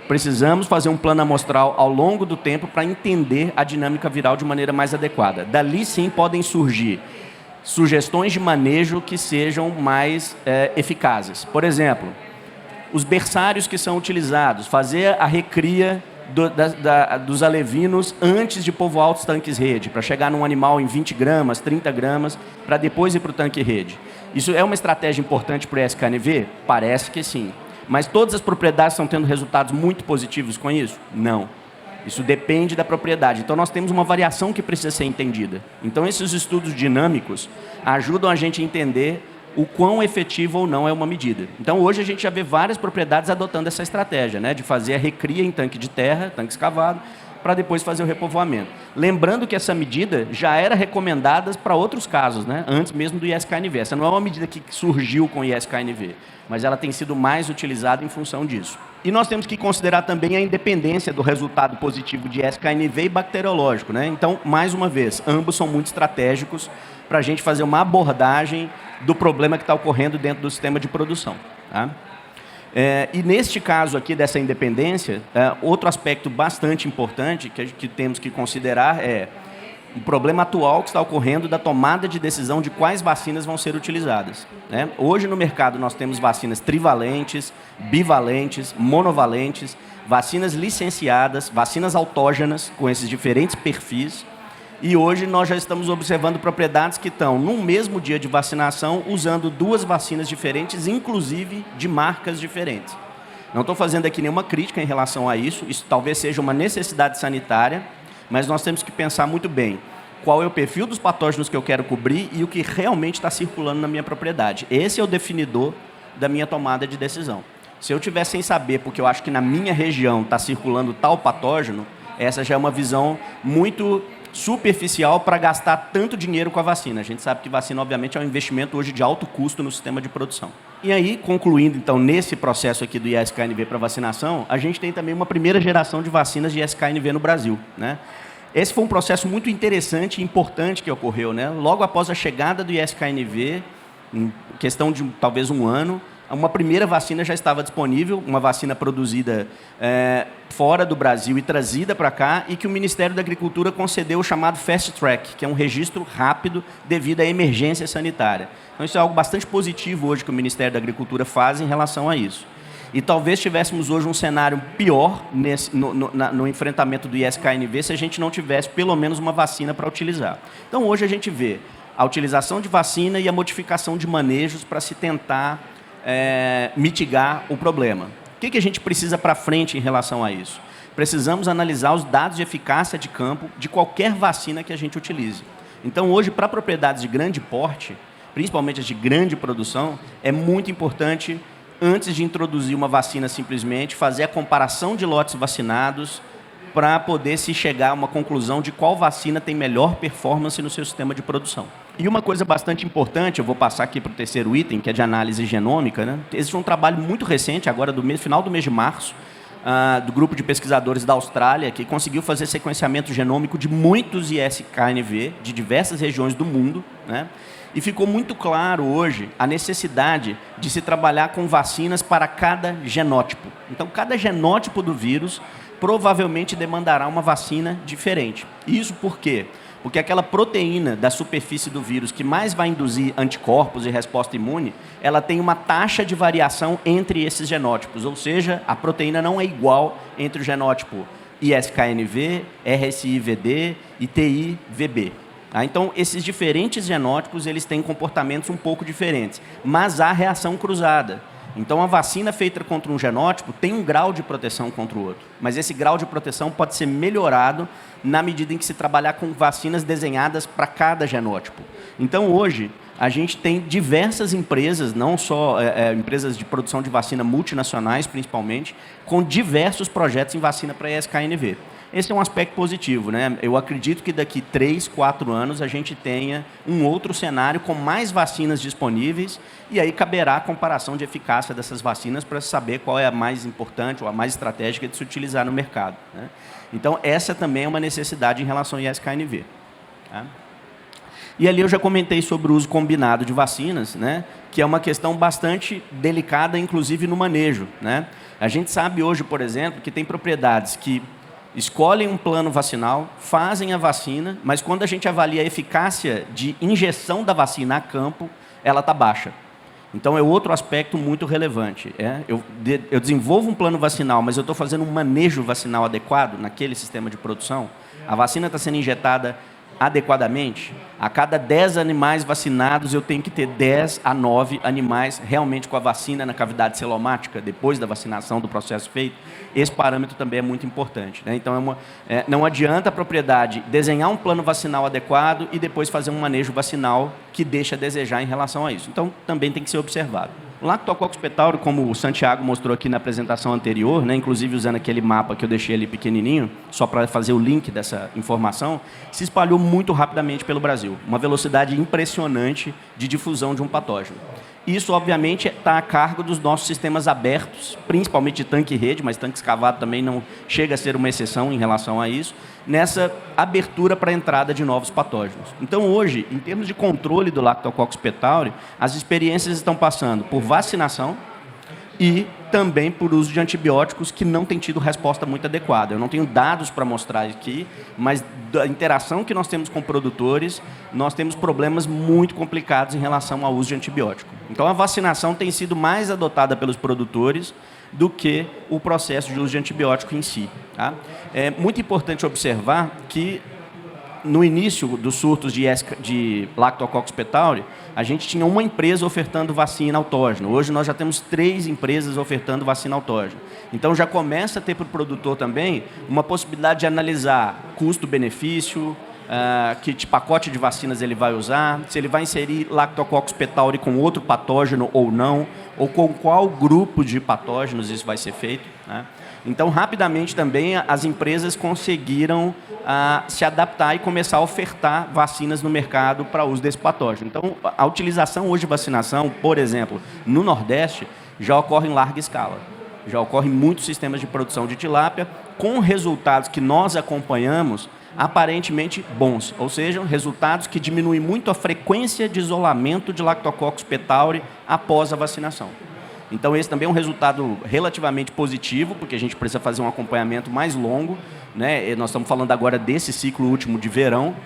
precisamos fazer um plano amostral ao longo do tempo para entender a dinâmica viral de maneira mais adequada. Dali, sim, podem surgir sugestões de manejo que sejam mais eficazes. Por exemplo, os berçários que são utilizados, fazer a recria dos alevinos antes de povoar os tanques rede, para chegar num animal em 20 gramas, 30 gramas, para depois ir para o tanque rede. Isso é uma estratégia importante para o SKNV? Parece que sim. Mas todas as propriedades estão tendo resultados muito positivos com isso? Não. Isso depende da propriedade. Então, nós temos uma variação que precisa ser entendida. Então, esses estudos dinâmicos ajudam a gente a entender o quão efetivo ou não é uma medida. Então, hoje a gente já vê várias propriedades adotando essa estratégia, né, de fazer a recria em tanque de terra, tanque escavado, para depois fazer o repovoamento. Lembrando que essa medida já era recomendada para outros casos, né, antes mesmo do ISKNV. Essa não é uma medida que surgiu com o ISKNV, mas ela tem sido mais utilizada em função disso. E nós temos que considerar também a independência do resultado positivo de SKNV e bacteriológico, né? Então, mais uma vez, ambos são muito estratégicos para a gente fazer uma abordagem do problema que está ocorrendo dentro do sistema de produção. Tá? E neste caso aqui dessa independência, outro aspecto bastante importante que temos que considerar é o problema atual que está ocorrendo da tomada de decisão de quais vacinas vão ser utilizadas. Né? Hoje no mercado nós temos vacinas trivalentes, bivalentes, monovalentes, vacinas licenciadas, vacinas autógenas com esses diferentes perfis. E hoje nós já estamos observando propriedades que estão, num mesmo dia de vacinação, usando 2 vacinas diferentes, inclusive de marcas diferentes. Não estou fazendo aqui nenhuma crítica em relação a isso, isso talvez seja uma necessidade sanitária, mas nós temos que pensar muito bem qual é o perfil dos patógenos que eu quero cobrir e o que realmente está circulando na minha propriedade. Esse é o definidor da minha tomada de decisão. Se eu estiver sem saber, porque eu acho que na minha região está circulando tal patógeno, essa já é uma visão muito superficial para gastar tanto dinheiro com a vacina. A gente sabe que vacina, obviamente, é um investimento hoje de alto custo no sistema de produção. E aí, concluindo, então, nesse processo aqui do ISKNV para vacinação, a gente tem também uma primeira geração de vacinas de ISKNV no Brasil, né? Esse foi um processo muito interessante e importante que ocorreu, né? Logo após a chegada do ISKNV, em questão de talvez um ano, uma primeira vacina já estava disponível, uma vacina produzida fora do Brasil e trazida para cá, e que o Ministério da Agricultura concedeu o chamado Fast Track, que é um registro rápido devido à emergência sanitária. Então, isso é algo bastante positivo hoje que o Ministério da Agricultura faz em relação a isso. E talvez tivéssemos hoje um cenário pior no enfrentamento do ISKNV se a gente não tivesse pelo menos uma vacina para utilizar. Então, hoje a gente vê a utilização de vacina e a modificação de manejos para se tentar mitigar o problema. O que a gente precisa para frente em relação a isso? Precisamos analisar os dados de eficácia de campo de qualquer vacina que a gente utilize. Então, hoje, para propriedades de grande porte, principalmente as de grande produção, é muito importante, antes de introduzir uma vacina simplesmente, fazer a comparação de lotes vacinados para poder se chegar a uma conclusão de qual vacina tem melhor performance no seu sistema de produção. E uma coisa bastante importante, eu vou passar aqui para o terceiro item, que é de análise genômica, né? Existe um trabalho muito recente, agora final do mês de março, do grupo de pesquisadores da Austrália, que conseguiu fazer sequenciamento genômico de muitos ISKNV, de diversas regiões do mundo, né? E ficou muito claro hoje a necessidade de se trabalhar com vacinas para cada genótipo. Então, cada genótipo do vírus provavelmente demandará uma vacina diferente. Isso por quê? Porque aquela proteína da superfície do vírus que mais vai induzir anticorpos e resposta imune, ela tem uma taxa de variação entre esses genótipos, ou seja, a proteína não é igual entre o genótipo ISKNV, RSIVD e TIVB. Então, esses diferentes genótipos eles têm comportamentos um pouco diferentes, mas há reação cruzada. Então, a vacina feita contra um genótipo tem um grau de proteção contra o outro, mas esse grau de proteção pode ser melhorado na medida em que se trabalhar com vacinas desenhadas para cada genótipo. Então, hoje, a gente tem diversas empresas, não só empresas de produção de vacina multinacionais, principalmente, com diversos projetos em vacina para ISKNV. Esse é um aspecto positivo, né? Eu acredito que daqui 3, 4 anos a gente tenha um outro cenário com mais vacinas disponíveis e aí caberá a comparação de eficácia dessas vacinas para saber qual é a mais importante ou a mais estratégica de se utilizar no mercado, né? Então, essa também é uma necessidade em relação ao ISKNV. Tá? E ali eu já comentei sobre o uso combinado de vacinas, né? Que é uma questão bastante delicada, inclusive no manejo, né? A gente sabe hoje, por exemplo, que tem propriedades que escolhem um plano vacinal, fazem a vacina, mas quando a gente avalia a eficácia de injeção da vacina a campo, ela está baixa. Então, é outro aspecto muito relevante. Eu desenvolvo um plano vacinal, mas eu estou fazendo um manejo vacinal adequado naquele sistema de produção. A vacina está sendo injetada adequadamente. A cada 10 animais vacinados, eu tenho que ter 10 a 9 animais realmente com a vacina na cavidade celomática, depois da vacinação, do processo feito. Esse parâmetro também é muito importante, né? Então, não adianta a propriedade desenhar um plano vacinal adequado e depois fazer um manejo vacinal que deixa a desejar em relação a isso. Então, também tem que ser observado. O Lactococcus petáureo, como o Santiago mostrou aqui na apresentação anterior, né, inclusive usando aquele mapa que eu deixei ali pequenininho, só para fazer o link dessa informação, se espalhou muito rapidamente pelo Brasil. Uma velocidade impressionante de difusão de um patógeno. Isso, obviamente, está a cargo dos nossos sistemas abertos, principalmente de tanque e rede, mas tanque escavado também não chega a ser uma exceção em relação a isso, nessa abertura para a entrada de novos patógenos. Então, hoje, em termos de controle do Lactococcus petáureo, as experiências estão passando por vacinação e também por uso de antibióticos que não tem tido resposta muito adequada. Eu não tenho dados para mostrar aqui, mas da interação que nós temos com produtores, nós temos problemas muito complicados em relação ao uso de antibiótico. Então, a vacinação tem sido mais adotada pelos produtores do que o processo de uso de antibiótico em si. Tá? É muito importante observar que, no início dos surtos de Lactococcus petáureo, a gente tinha uma empresa ofertando vacina autógena. Hoje nós já temos 3 empresas ofertando vacina autógena. Então já começa a ter para o produtor também uma possibilidade de analisar custo-benefício, que pacote de vacinas ele vai usar, se ele vai inserir Lactococcus petáureo com outro patógeno ou não, ou com qual grupo de patógenos isso vai ser feito, né? Então, rapidamente também, as empresas conseguiram se adaptar e começar a ofertar vacinas no mercado para uso desse patógeno. Então, a utilização hoje de vacinação, por exemplo, no Nordeste, já ocorre em larga escala. Já ocorre em muitos sistemas de produção de tilápia, com resultados que nós acompanhamos aparentemente bons, ou seja, resultados que diminuem muito a frequência de isolamento de Lactococcus petáureo após a vacinação. Então, esse também é um resultado relativamente positivo, porque a gente precisa fazer um acompanhamento mais longo, né? Nós estamos falando agora desse ciclo último de verão,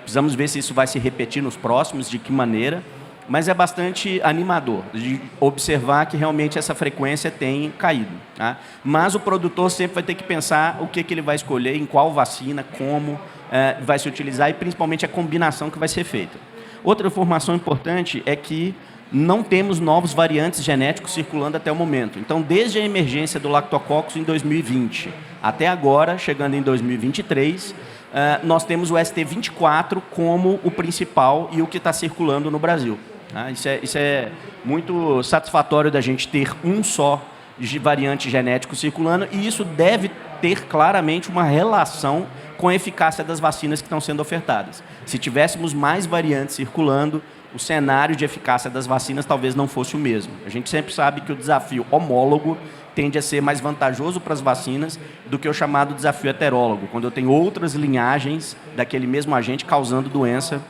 precisamos ver se isso vai se repetir nos próximos, de que maneira, mas é bastante animador de observar que realmente essa frequência tem caído. Tá? Mas o produtor sempre vai ter que pensar o que ele vai escolher, em qual vacina, como vai se utilizar e principalmente a combinação que vai ser feita. Outra informação importante é que não temos novos variantes genéticos circulando até o momento. Então, desde a emergência do Lactococcus em 2020 até agora, chegando em 2023, nós temos o ST24 como o principal e o que está circulando no Brasil. Tá? Isso é muito satisfatório da gente ter um só variante genético circulando, e isso deve ter claramente uma relação com a eficácia das vacinas que estão sendo ofertadas. Se tivéssemos mais variantes circulando, o cenário de eficácia das vacinas talvez não fosse o mesmo. A gente sempre sabe que o desafio homólogo tende a ser mais vantajoso para as vacinas do que o chamado desafio heterólogo, quando eu tenho outras linhagens daquele mesmo agente causando doença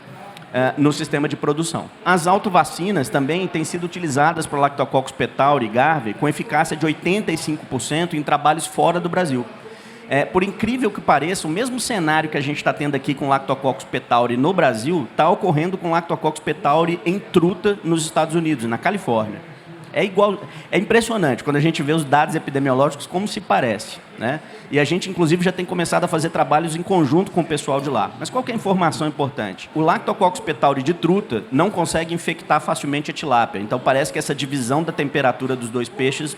no sistema de produção. As autovacinas também têm sido utilizadas para Lactococcus petauri e Garvey com eficácia de 85% em trabalhos fora do Brasil. Por incrível que pareça, o mesmo cenário que a gente está tendo aqui com Lactococcus petauri no Brasil está ocorrendo com Lactococcus petauri em truta nos Estados Unidos, na Califórnia. É impressionante quando a gente vê os dados epidemiológicos como se parece, né? E a gente, inclusive, já tem começado a fazer trabalhos em conjunto com o pessoal de lá. Mas qual que é a informação importante? O Lactococcus petauri de truta não consegue infectar facilmente a tilápia. Então, parece que essa divisão da temperatura dos dois peixes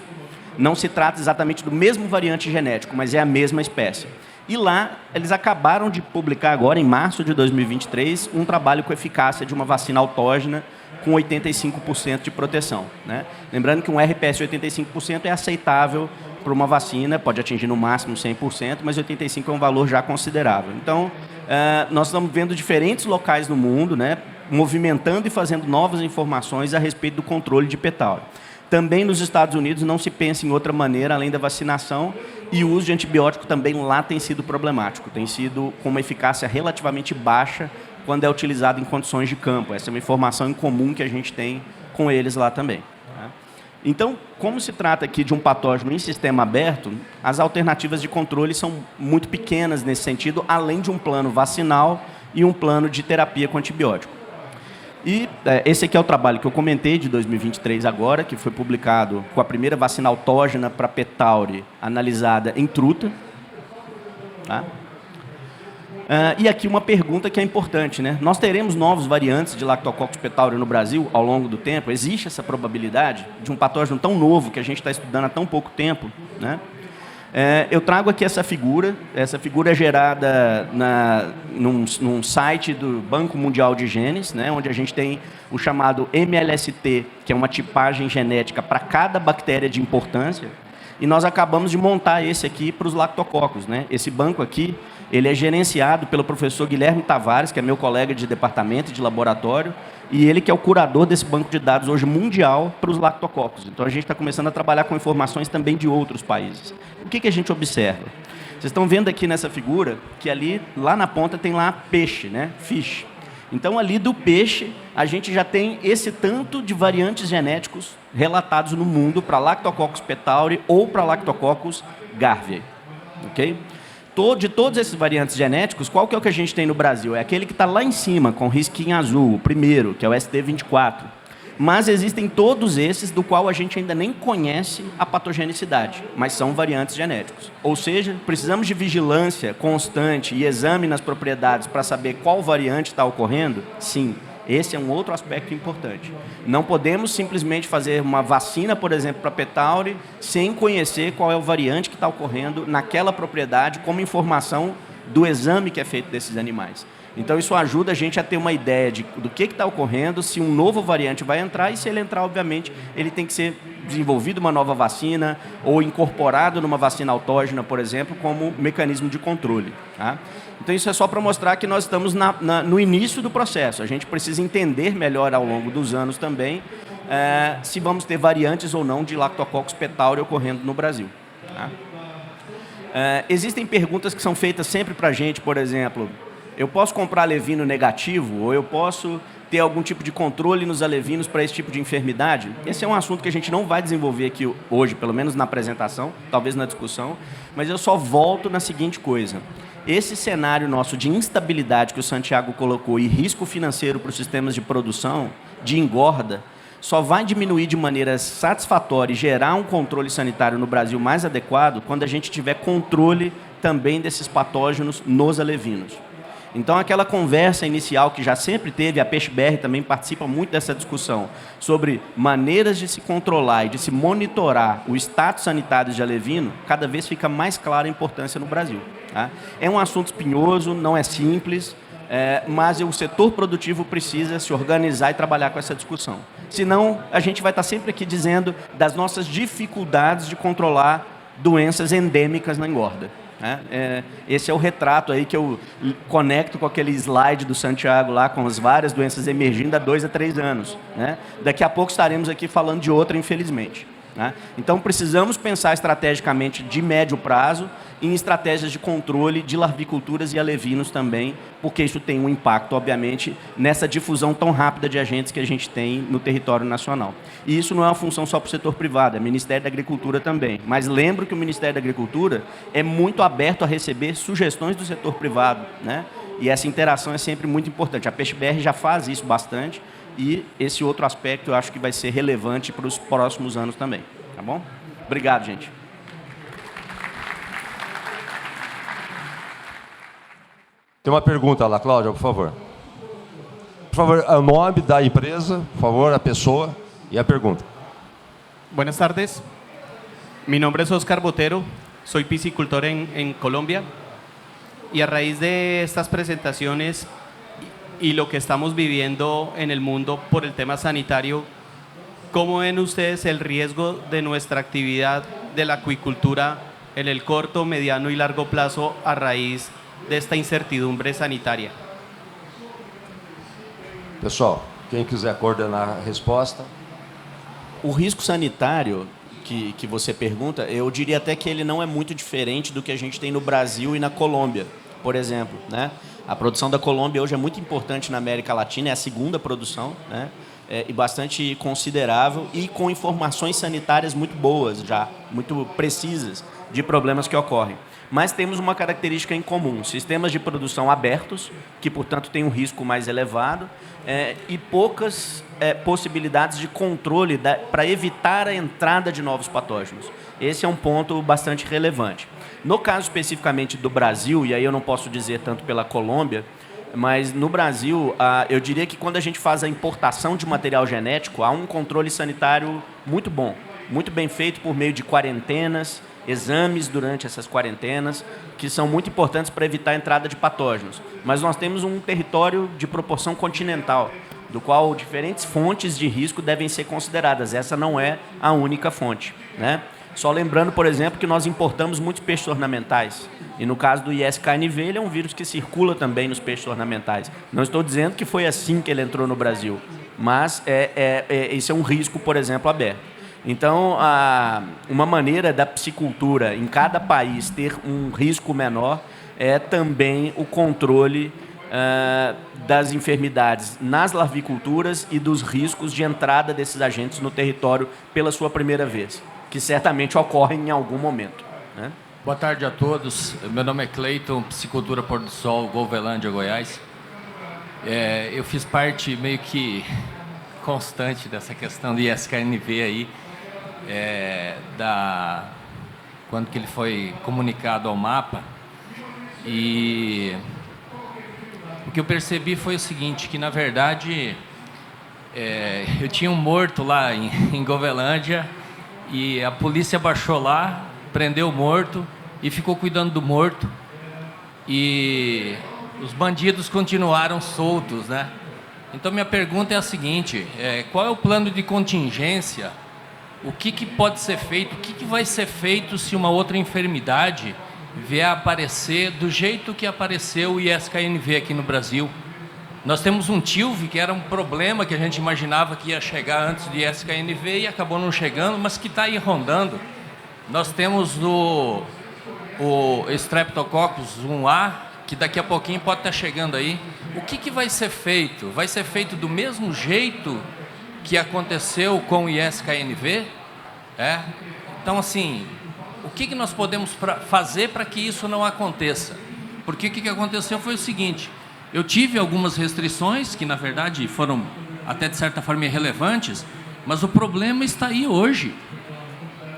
não se trata exatamente do mesmo variante genético, mas é a mesma espécie. E lá, eles acabaram de publicar agora, em março de 2023, um trabalho com eficácia de uma vacina autógena com 85% de proteção. Né? Lembrando que um RPS 85% é aceitável para uma vacina, pode atingir no máximo 100%, mas 85% é um valor já considerável. Então, nós estamos vendo diferentes locais no mundo, né, movimentando e fazendo novas informações a respeito do controle de petauri. Também nos Estados Unidos não se pensa em outra maneira além da vacinação, e o uso de antibiótico também lá tem sido problemático, tem sido com uma eficácia relativamente baixa quando é utilizado em condições de campo. Essa é uma informação em comum que a gente tem com eles lá também. Tá? Então, como se trata aqui de um patógeno em sistema aberto, as alternativas de controle são muito pequenas nesse sentido, além de um plano vacinal e um plano de terapia com antibiótico. E esse aqui é o trabalho que eu comentei, de 2023 agora, que foi publicado com a primeira vacina autógena para petauri analisada em truta. Tá? E aqui uma pergunta que é importante, né? Nós teremos novos variantes de Lactococcus petauri no Brasil ao longo do tempo? Existe essa probabilidade de um patógeno tão novo que a gente está estudando há tão pouco tempo, né? Eu trago aqui essa figura é gerada num site do Banco Mundial de Genes, né, onde a gente tem o chamado MLST, que é uma tipagem genética para cada bactéria de importância, e nós acabamos de montar esse aqui para os lactococos. Né? Esse banco aqui, ele é gerenciado pelo professor Guilherme Tavares, que é meu colega de departamento de laboratório, e ele que é o curador desse banco de dados hoje mundial para os lactococos. Então, a gente está começando a trabalhar com informações também de outros países. O que a gente observa? Vocês estão vendo aqui nessa figura que ali, lá na ponta, tem lá peixe, né? Fish. Então, ali do peixe, a gente já tem esse tanto de variantes genéticos relatados no mundo para Lactococcus petauri ou para Lactococcus garvey. Ok? De todos esses variantes genéticos, qual que é o que a gente tem no Brasil? É aquele que está lá em cima, com risquinho azul, o primeiro, que é o ST24. Mas existem todos esses do qual a gente ainda nem conhece a patogenicidade, mas são variantes genéticos. Ou seja, precisamos de vigilância constante e exame nas propriedades para saber qual variante está ocorrendo? Sim. Esse é um outro aspecto importante. Não podemos simplesmente fazer uma vacina, por exemplo, para petauri, sem conhecer qual é o variante que está ocorrendo naquela propriedade, como informação do exame que é feito desses animais. Então, isso ajuda a gente a ter uma ideia do que está ocorrendo, se um novo variante vai entrar, e se ele entrar, obviamente, ele tem que ser desenvolvido uma nova vacina ou incorporado numa vacina autógena, por exemplo, como mecanismo de controle. Tá? Então, isso é só para mostrar que nós estamos no início do processo. A gente precisa entender melhor ao longo dos anos também se vamos ter variantes ou não de Lactococcus petauri ocorrendo no Brasil. Tá? Existem perguntas que são feitas sempre para a gente, por exemplo, eu posso comprar alevino negativo ou eu posso ter algum tipo de controle nos alevinos para esse tipo de enfermidade? Esse é um assunto que a gente não vai desenvolver aqui hoje, pelo menos na apresentação, talvez na discussão, mas eu só volto na seguinte coisa. Esse cenário nosso de instabilidade que o Santiago colocou e risco financeiro para os sistemas de produção, de engorda só vai diminuir de maneira satisfatória e gerar um controle sanitário no Brasil mais adequado quando a gente tiver controle também desses patógenos nos alevinos. Então, aquela conversa inicial que já sempre teve, a Peixe.br também participa muito dessa discussão, sobre maneiras de se controlar e de se monitorar o status sanitário de alevino, cada vez fica mais clara a importância no Brasil. Tá? É um assunto espinhoso, não é simples, mas o setor produtivo precisa se organizar e trabalhar com essa discussão. Senão, a gente vai estar sempre aqui dizendo das nossas dificuldades de controlar doenças endêmicas na engorda. Esse é o retrato aí que eu conecto com aquele slide do Santiago lá, com as várias doenças emergindo há 2 a 3 anos. Daqui a pouco estaremos aqui falando de outra, infelizmente. Então, precisamos pensar estrategicamente de médio prazo em estratégias de controle de larviculturas e alevinos também, porque isso tem um impacto, obviamente, nessa difusão tão rápida de agentes que a gente tem no território nacional. E isso não é uma função só para o setor privado, é o Ministério da Agricultura também. Mas lembro que o Ministério da Agricultura é muito aberto a receber sugestões do setor privado, E essa interação é sempre muito importante. A Peixe.br já faz isso bastante, e esse outro aspecto eu acho que vai ser relevante para os próximos anos também. Tá bom? Obrigado, gente. Tem uma pergunta lá, Cláudia, por favor. Por favor, o nome da empresa, por favor, a pessoa e a pergunta. Buenas tardes. Mi nombre es Oscar Botero. Soy piscicultor en Colombia. Y a raíz de estas presentaciones y lo que estamos viviendo en el mundo por el tema sanitario, ¿cómo ven ustedes el riesgo de nuestra actividad de la acuicultura en el corto, mediano y largo plazo a raíz de esta incertidumbre sanitaria? Pessoal, quem quiser coordenar a resposta. O risco sanitário que você pergunta, eu diria até que ele não é muito diferente do que a gente tem no Brasil e na Colômbia, por exemplo. A produção da Colômbia hoje é muito importante na América Latina, é a segunda produção, e bastante considerável e com informações sanitárias muito boas já, muito precisas de problemas que ocorrem. Mas temos uma característica em comum, sistemas de produção abertos, que, portanto, têm um risco mais elevado, e poucas possibilidades de controle para evitar a entrada de novos patógenos. Esse é um ponto bastante relevante. No caso especificamente do Brasil, e aí eu não posso dizer tanto pela Colômbia, mas no Brasil, eu diria que quando a gente faz a importação de material genético, há um controle sanitário muito bom, muito bem feito por meio de quarentenas, exames durante essas quarentenas, que são muito importantes para evitar a entrada de patógenos. Mas nós temos um território de proporção continental, do qual diferentes fontes de risco devem ser consideradas. Essa não é a única fonte. Só lembrando, por exemplo, que nós importamos muitos peixes ornamentais. E no caso do ISKNV, ele é um vírus que circula também nos peixes ornamentais. Não estou dizendo que foi assim que ele entrou no Brasil, mas esse é um risco, por exemplo, aberto. Então, uma maneira da piscicultura em cada país ter um risco menor é também o controle das enfermidades nas larviculturas e dos riscos de entrada desses agentes no território pela sua primeira vez, que certamente ocorrem em algum momento. Boa tarde a todos. Meu nome é Cleiton, Piscicultura Pôr do Sol, Golvelândia, Goiás. Eu fiz parte meio que constante dessa questão do ISKNV aí, quando que ele foi comunicado ao mapa. E o que eu percebi foi o seguinte, que na verdade eu tinha um morto lá em Golvelândia e a polícia baixou lá, prendeu o morto e ficou cuidando do morto, e os bandidos continuaram soltos, Então minha pergunta é a seguinte, qual é o plano de contingência? O que pode ser feito, o que vai ser feito se uma outra enfermidade vier a aparecer do jeito que apareceu o ISKNV aqui no Brasil? Nós temos um TILV, que era um problema que a gente imaginava que ia chegar antes do ISKNV e acabou não chegando, mas que está aí rondando. Nós temos o Streptococcus 1A, que daqui a pouquinho pode estar chegando aí. O que vai ser feito? Vai ser feito do mesmo jeito que aconteceu com o ISKNV? Então, assim, o que nós podemos fazer para que isso não aconteça? Porque o que aconteceu foi o seguinte, eu tive algumas restrições, que na verdade foram até de certa forma irrelevantes, mas o problema está aí hoje.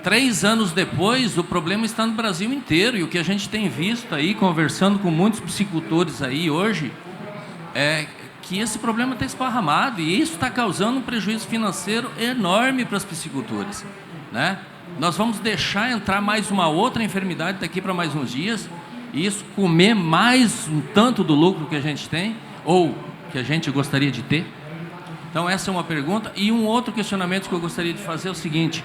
3 anos depois, o problema está no Brasil inteiro, e o que a gente tem visto aí, conversando com muitos psicultores aí hoje, é que esse problema está esparramado, e isso está causando um prejuízo financeiro enorme para as piscicultores, né? Nós vamos deixar entrar mais uma outra enfermidade daqui para mais uns dias, e isso comer mais um tanto do lucro que a gente tem, ou que a gente gostaria de ter. Então essa é uma pergunta. E um outro questionamento que eu gostaria de fazer é o seguinte: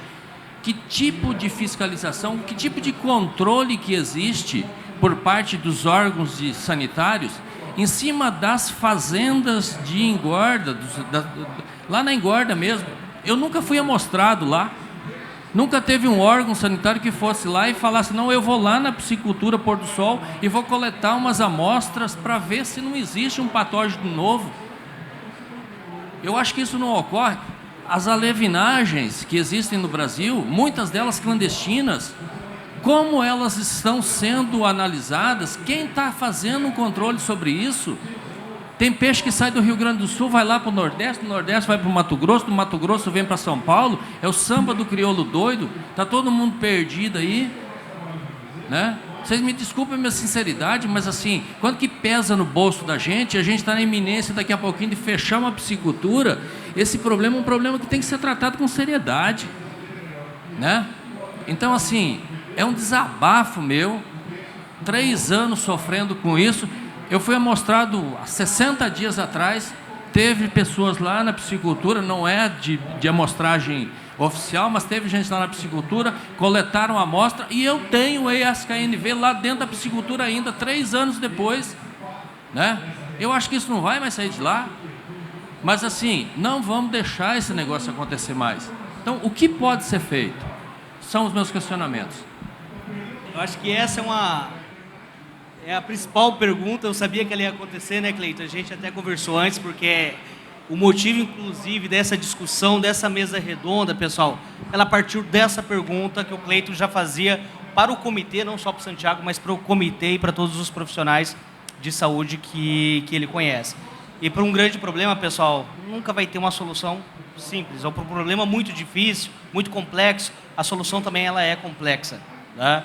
que tipo de fiscalização, que tipo de controle que existe por parte dos órgãos sanitários em cima das fazendas de engorda, lá na engorda mesmo? Eu nunca fui amostrado lá. Nunca teve um órgão sanitário que fosse lá e falasse: não, eu vou lá na piscicultura Pôr do Sol e vou coletar umas amostras para ver se não existe um patógeno novo. Eu acho que isso não ocorre. As alevinagens que existem no Brasil, muitas delas clandestinas, como elas estão sendo analisadas? Quem está fazendo um controle sobre isso? Tem peixe que sai do Rio Grande do Sul, vai lá para o Nordeste, do Nordeste vai para o Mato Grosso, do Mato Grosso vem para São Paulo, é o samba do crioulo doido, está todo mundo perdido aí, né? Vocês me desculpem a minha sinceridade, mas assim, quanto que pesa no bolso da gente, a gente está na iminência daqui a pouquinho de fechar uma piscicultura. Esse problema é um problema que tem que ser tratado com seriedade, né? Então assim, é um desabafo meu, 3 anos sofrendo com isso. Eu fui amostrado há 60 dias atrás, teve pessoas lá na piscicultura, não é de amostragem oficial, mas teve gente lá na piscicultura, coletaram a amostra, e eu tenho o ESKNV lá dentro da piscicultura ainda, 3 anos depois, né? Eu acho que isso não vai mais sair de lá, mas assim, não vamos deixar esse negócio acontecer mais. Então, o que pode ser feito? São os meus questionamentos. Eu acho que essa é a principal pergunta. Eu sabia que ela ia acontecer, né, Cleiton? A gente até conversou antes, porque o motivo, inclusive, dessa discussão, dessa mesa redonda, pessoal, ela partiu dessa pergunta que o Cleiton já fazia para o comitê, não só para o Santiago, mas para o comitê e para todos os profissionais de saúde que ele conhece. E para um grande problema, pessoal, nunca vai ter uma solução simples. É um problema muito difícil, muito complexo, a solução também ela é complexa, né?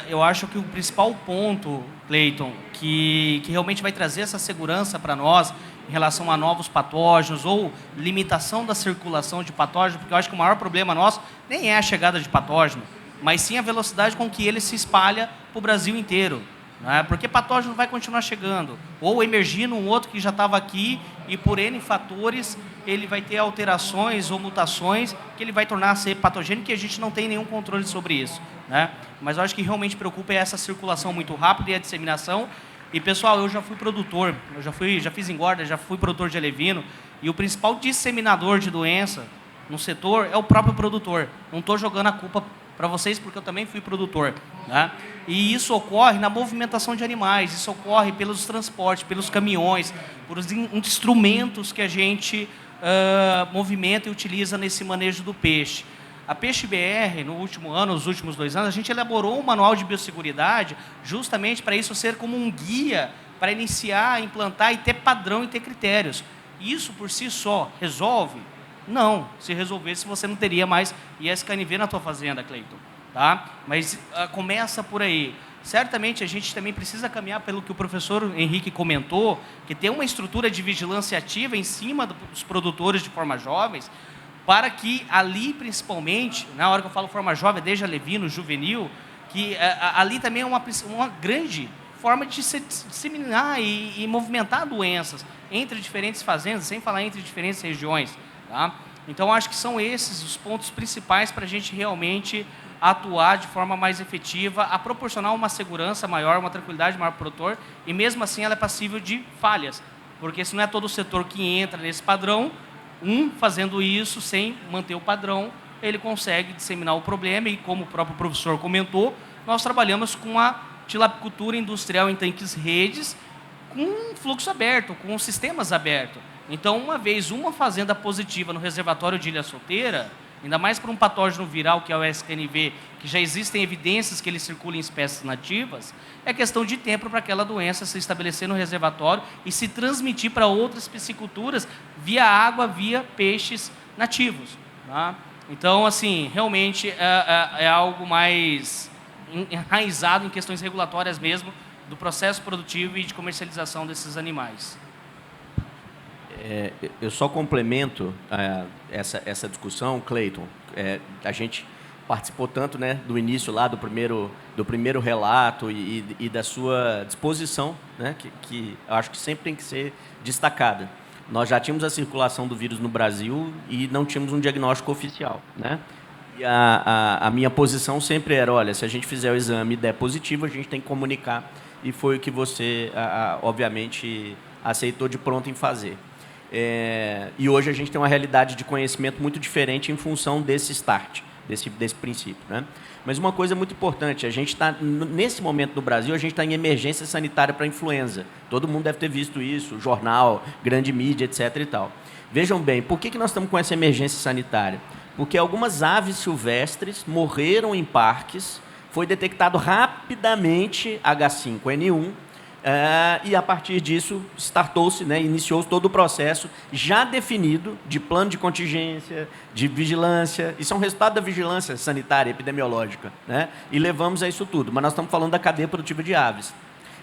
Eu acho que o principal ponto, Cleiton, que realmente vai trazer essa segurança para nós em relação a novos patógenos ou limitação da circulação de patógenos, porque eu acho que o maior problema nosso nem é a chegada de patógeno, mas sim a velocidade com que ele se espalha para o Brasil inteiro, né? Porque patógeno vai continuar chegando, ou emergindo um outro que já estava aqui e por N fatores ele vai ter alterações ou mutações que ele vai tornar a ser patogênico, que a gente não tem nenhum controle sobre isso, né? Mas eu acho que realmente preocupa é essa circulação muito rápida e a disseminação. E pessoal, eu já fui produtor, já fiz engorda, já fui produtor de alevino, e o principal disseminador de doença no setor é o próprio produtor. Não estou jogando a culpa para vocês, porque eu também fui produtor, né? E isso ocorre na movimentação de animais, isso ocorre pelos transportes, pelos caminhões, por os instrumentos que a gente movimenta e utiliza nesse manejo do peixe. A Peixe BR, no último ano, nos últimos 2 anos, a gente elaborou um manual de biosseguridade justamente para isso ser como um guia para iniciar, implantar e ter padrão e ter critérios. Isso por si só resolve? Não. Se resolvesse, você não teria mais ISKNV na tua fazenda, Cleiton, tá? Mas começa por aí. Certamente a gente também precisa caminhar pelo que o professor Henrique comentou, que tem uma estrutura de vigilância ativa em cima dos produtores de forma jovens, para que ali, principalmente, na hora que eu falo forma jovem, desde alevino, juvenil, que ali também é uma grande forma de se disseminar e movimentar doenças entre diferentes fazendas, sem falar entre diferentes regiões, tá? Então, acho que são esses os pontos principais para a gente realmente atuar de forma mais efetiva, a proporcionar uma segurança maior, uma tranquilidade maior para o produtor, e mesmo assim ela é passível de falhas, porque se não é todo o setor que entra nesse padrão, fazendo isso sem manter o padrão, ele consegue disseminar o problema. E como o próprio professor comentou, nós trabalhamos com a tilapicultura industrial em tanques redes, com fluxo aberto, com sistemas abertos. Então, uma vez uma fazenda positiva no reservatório de Ilha Solteira, ainda mais para um patógeno viral, que é o STNV, que já existem evidências que ele circula em espécies nativas, é questão de tempo para aquela doença se estabelecer no reservatório e se transmitir para outras pisciculturas via água, via peixes nativos. Tá? Então, assim, realmente é algo mais enraizado em questões regulatórias mesmo, do processo produtivo e de comercialização desses animais. Eu só complemento essa discussão, Cleiton. A gente participou tanto, né, do início lá do primeiro relato e da sua disposição, né, que eu acho que sempre tem que ser destacada. Nós já tínhamos a circulação do vírus no Brasil e não tínhamos um diagnóstico oficial, né? E a minha posição sempre era, olha, se a gente fizer o exame e der positivo, a gente tem que comunicar, e foi o que você, obviamente, aceitou de pronto em fazer. E hoje a gente tem uma realidade de conhecimento muito diferente em função desse start, desse princípio, né? Mas uma coisa muito importante, a gente está, nesse momento no Brasil, a gente está em emergência sanitária para influenza. Todo mundo deve ter visto isso, jornal, grande mídia, etc. e tal. Vejam bem, por que nós estamos com essa emergência sanitária? Porque algumas aves silvestres morreram em parques, foi detectado rapidamente H5N1, e a partir disso startou-se, né, iniciou-se todo o processo já definido de plano de contingência, de vigilância. Isso é um resultado da vigilância sanitária, epidemiológica, né? E levamos a isso tudo. Mas nós estamos falando da cadeia produtiva de aves.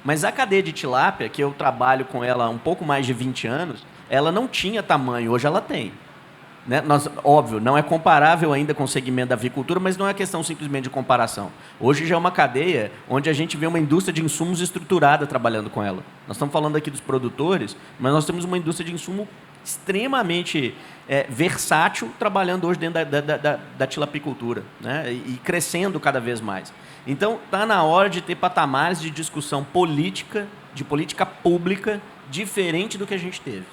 Mas a cadeia de tilápia, que eu trabalho com ela há um pouco mais de 20 anos, ela não tinha tamanho, hoje ela tem. Né? Óbvio, não é comparável ainda com o segmento da avicultura, mas não é questão simplesmente de comparação. Hoje já é uma cadeia onde a gente vê uma indústria de insumos estruturada trabalhando com ela. Nós estamos falando aqui dos produtores, mas nós temos uma indústria de insumo extremamente versátil trabalhando hoje dentro da tilapicultura, né? E crescendo cada vez mais. Então, está na hora de ter patamares de discussão política, de política pública, diferente do que a gente teve.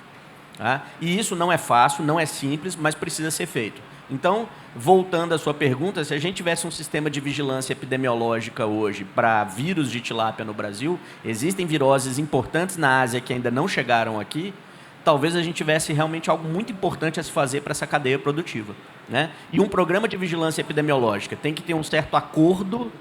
Tá? E isso não é fácil, não é simples, mas precisa ser feito. Então, voltando à sua pergunta, se a gente tivesse um sistema de vigilância epidemiológica hoje para vírus de tilápia no Brasil, existem viroses importantes na Ásia que ainda não chegaram aqui, talvez a gente tivesse realmente algo muito importante a se fazer para essa cadeia produtiva, né? E um programa de vigilância epidemiológica tem que ter um certo acordo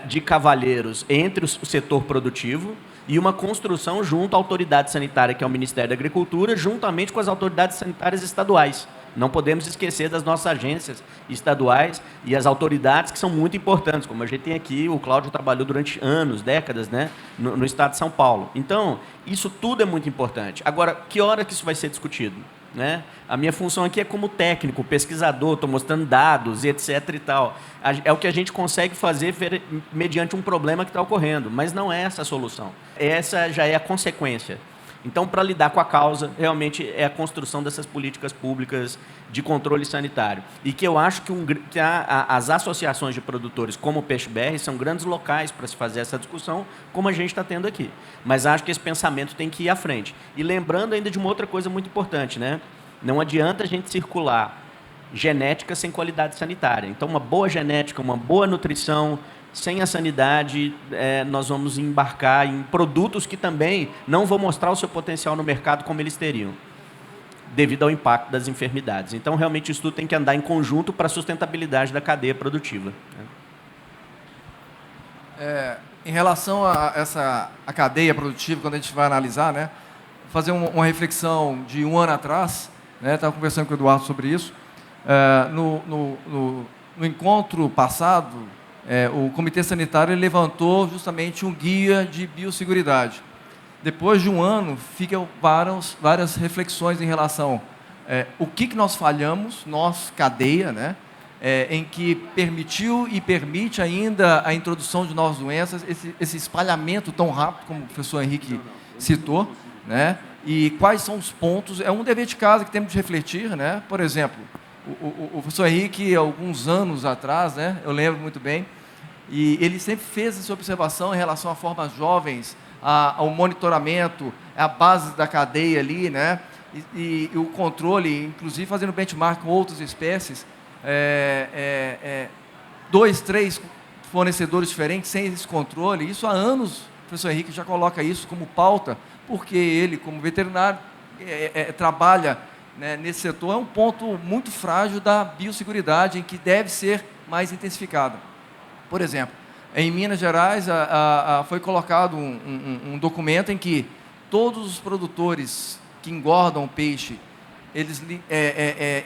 de cavalheiros entre o setor produtivo e uma construção junto à autoridade sanitária, que é o Ministério da Agricultura, juntamente com as autoridades sanitárias estaduais. Não podemos esquecer das nossas agências estaduais e as autoridades que são muito importantes, como a gente tem aqui, o Cláudio trabalhou durante anos, décadas, né, no estado de São Paulo. Então, isso tudo é muito importante. Agora, que hora que isso vai ser discutido? Né? A minha função aqui é como técnico, pesquisador, estou mostrando dados e etc. e tal. É o que a gente consegue fazer mediante um problema que está ocorrendo, mas não é essa a solução. Essa já é a consequência. Então, para lidar com a causa, realmente é a construção dessas políticas públicas de controle sanitário. E que eu acho que as associações de produtores, como o Peixe-BR, são grandes locais para se fazer essa discussão, como a gente está tendo aqui. Mas acho que esse pensamento tem que ir à frente. E lembrando ainda de uma outra coisa muito importante, né? Não adianta a gente circular genética sem qualidade sanitária. Então, uma boa genética, uma boa nutrição, sem a sanidade, nós vamos embarcar em produtos que também não vão mostrar o seu potencial no mercado como eles teriam, devido ao impacto das enfermidades. Então, realmente, isso tudo tem que andar em conjunto para a sustentabilidade da cadeia produtiva. Em relação a cadeia produtiva, quando a gente vai analisar, né, fazer uma reflexão de um ano atrás, né, estava conversando com o Eduardo sobre isso, no encontro passado, o Comitê Sanitário levantou justamente um guia de biosseguridade. Depois de um ano, ficam várias reflexões em relação o que nós falhamos, nós, cadeia, né, em que permitiu e permite ainda a introdução de novas doenças, esse espalhamento tão rápido, como o professor Henrique citou, né, e quais são os pontos. É um dever de casa que temos de refletir, né? Por exemplo, o professor Henrique, alguns anos atrás, né, eu lembro muito bem, e ele sempre fez essa observação em relação a formas jovens, ao monitoramento, a base da cadeia ali, né, e o controle, inclusive fazendo benchmark com outras espécies, 2, 3 fornecedores diferentes sem esse controle. Isso há anos, o professor Henrique já coloca isso como pauta, porque ele, como veterinário, trabalha né, nesse setor é um ponto muito frágil da biosseguridade, em que deve ser mais intensificada. Por exemplo, em Minas Gerais foi colocado um documento em que todos os produtores que engordam peixe, eles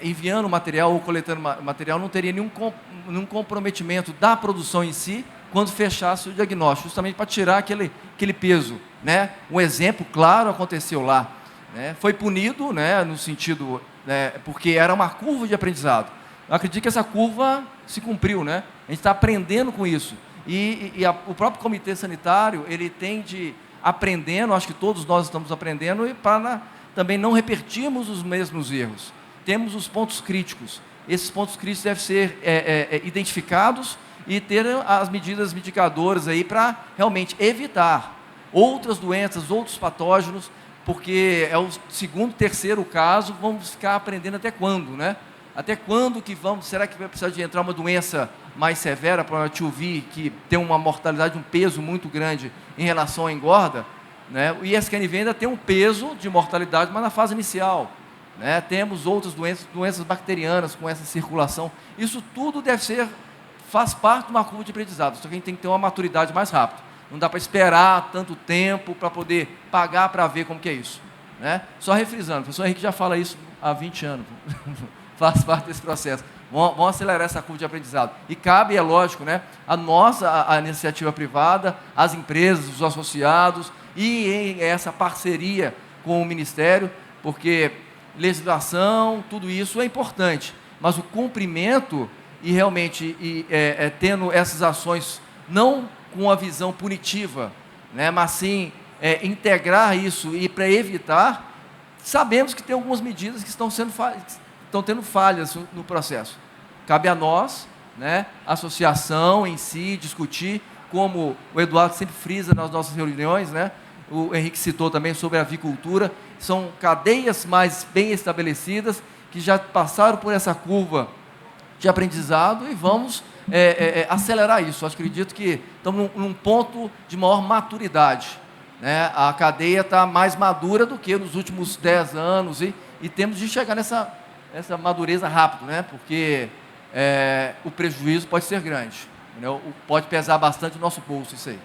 enviando material ou coletando material, não teria nenhum comprometimento da produção em si quando fechasse o diagnóstico, justamente para tirar aquele peso, né? Um exemplo claro aconteceu lá, né? Foi punido, né, no sentido, né, porque era uma curva de aprendizado. Eu acredito que essa curva se cumpriu, né? A gente está aprendendo com isso. O próprio comitê sanitário, ele tende aprendendo, acho que todos nós estamos aprendendo, e para também não repetirmos os mesmos erros. Temos os pontos críticos. Esses pontos críticos devem ser identificados e ter as medidas mitigadoras aí para realmente evitar outras doenças, outros patógenos, porque é o segundo, terceiro caso, vamos ficar aprendendo até quando, né? Até quando que será que vai precisar de entrar uma doença mais severa, para a TUV, que tem uma mortalidade, um peso muito grande em relação à engorda, né? O ISQNV ainda tem um peso de mortalidade, mas na fase inicial, né? Temos outras doenças bacterianas com essa circulação. Isso tudo faz parte de uma curva de aprendizado, só que a gente tem que ter uma maturidade mais rápida. Não dá para esperar tanto tempo para poder pagar para ver como que é isso, né? Só refrisando, o professor Henrique já fala isso há 20 anos, faz parte desse processo. Vamos acelerar essa curva de aprendizado. E cabe, é lógico, né, a iniciativa privada, as empresas, os associados, e em essa parceria com o Ministério, porque legislação, tudo isso é importante, mas o cumprimento e realmente tendo essas ações não com a visão punitiva, né, mas sim integrar isso e para evitar, sabemos que tem algumas medidas que estão tendo falhas no processo. Cabe a nós, né, a associação em si, discutir, como o Eduardo sempre frisa nas nossas reuniões, né, o Henrique citou também sobre a avicultura, são cadeias mais bem estabelecidas, que já passaram por essa curva de aprendizado e vamos acelerar isso. Eu acredito que estamos num ponto de maior maturidade, né? A cadeia está mais madura do que nos últimos 10 anos e temos de chegar nessa madureza rápido, né? Porque o prejuízo pode ser grande, né? Pode pesar bastante no nosso bolso isso aí.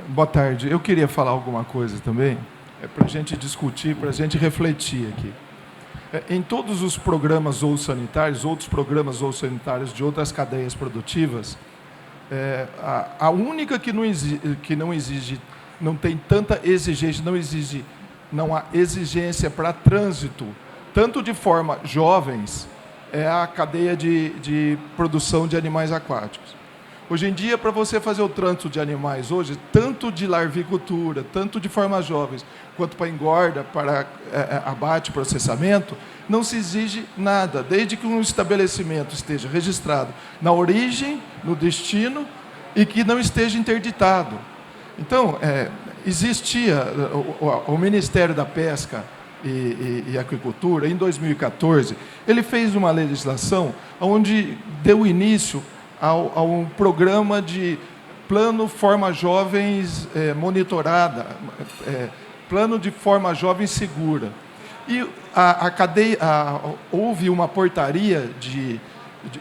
Boa tarde. Eu queria falar alguma coisa também, para a gente discutir, para a gente refletir aqui. Em todos os programas zoosanitários, outros programas zoosanitários de outras cadeias produtivas, a única que não exige, não tem tanta exigência, não há exigência para trânsito, tanto de forma jovens, é a cadeia de produção de animais aquáticos. Hoje em dia, para você fazer o trânsito de animais hoje, tanto de larvicultura, tanto de formas jovens, quanto para engorda, para abate, processamento, não se exige nada, desde que um estabelecimento esteja registrado na origem, no destino, e que não esteja interditado. Então, existia o Ministério da Pesca e Aquicultura, em 2014, ele fez uma legislação onde deu início a um programa de plano forma jovens monitorada, plano de forma jovem segura. E a cadeia, houve uma portaria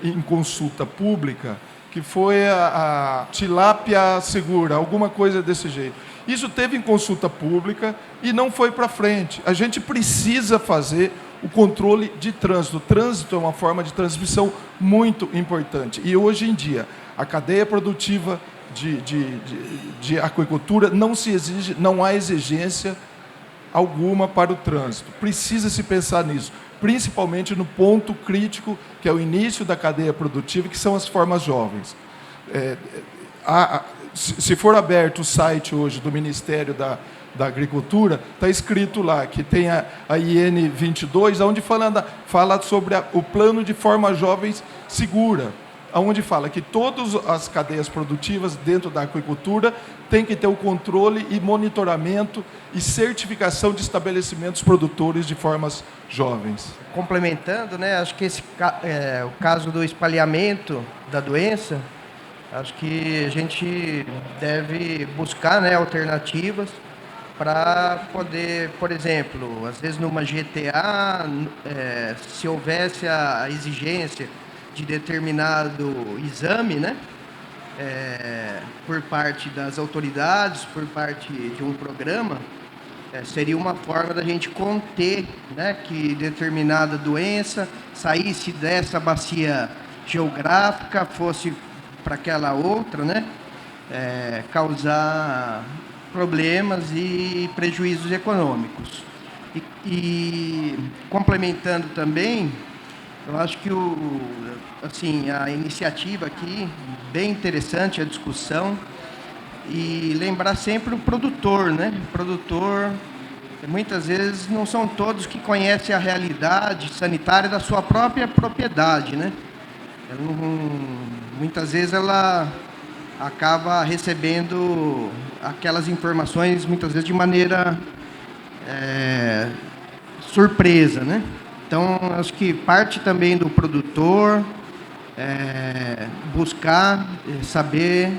em consulta pública, que foi a tilápia segura, alguma coisa desse jeito. Isso teve em consulta pública e não foi para frente. A gente precisa fazer o controle de trânsito. O trânsito é uma forma de transmissão muito importante. E hoje em dia, a cadeia produtiva de aquicultura não há exigência alguma para o trânsito. Precisa se pensar nisso, principalmente no ponto crítico, que é o início da cadeia produtiva, que são as formas jovens. Se for aberto o site hoje do Ministério da Agricultura, está escrito lá que tem a IN 22, onde fala sobre o plano de forma jovens segura, onde fala que todas as cadeias produtivas dentro da aquicultura têm que ter o controle e monitoramento e certificação de estabelecimentos produtores de formas jovens. Complementando, né, acho que o caso do espalhamento da doença, acho que a gente deve buscar, né, alternativas para poder, por exemplo, às vezes numa GTA, se houvesse a exigência de determinado exame, né, por parte das autoridades, por parte de um programa, seria uma forma da gente conter, né, que determinada doença saísse dessa bacia geográfica, fosse para aquela outra, né, causar problemas e prejuízos econômicos. E complementando também, eu acho que assim, a iniciativa aqui, bem interessante a discussão, e lembrar sempre o produtor, né? O produtor, muitas vezes, não são todos que conhecem a realidade sanitária da sua própria propriedade, né? Muitas vezes ela acaba recebendo aquelas informações, muitas vezes, de maneira surpresa, né? Então, acho que parte também do produtor buscar saber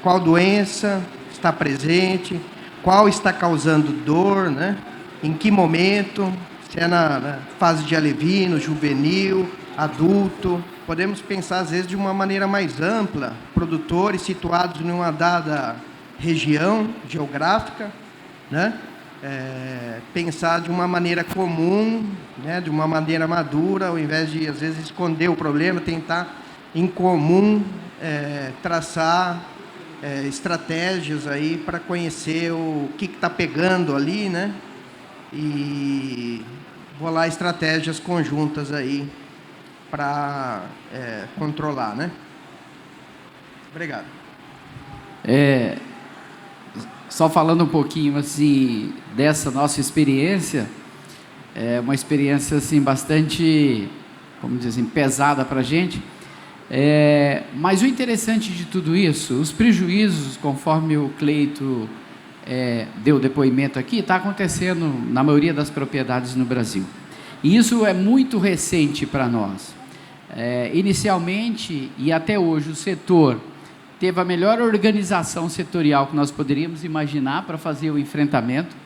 qual doença está presente, qual está causando dor, né? Em que momento, se é na fase de alevino, juvenil, adulto. Podemos pensar, às vezes, de uma maneira mais ampla, produtores situados em uma dada região geográfica, né? Pensar de uma maneira comum, né? De uma maneira madura, ao invés de, às vezes, esconder o problema, tentar, em comum, traçar estratégias aí para conhecer o que está pegando ali, né? E bolar estratégias conjuntas aí para controlar, né? Obrigado. Só falando um pouquinho assim dessa nossa experiência, uma experiência assim bastante, como dizer assim, pesada para a gente. Mas o interessante de tudo isso, os prejuízos, conforme o Cleito deu depoimento aqui, está acontecendo na maioria das propriedades no Brasil. E isso é muito recente para nós. Inicialmente e até hoje, o setor teve a melhor organização setorial que nós poderíamos imaginar para fazer o enfrentamento.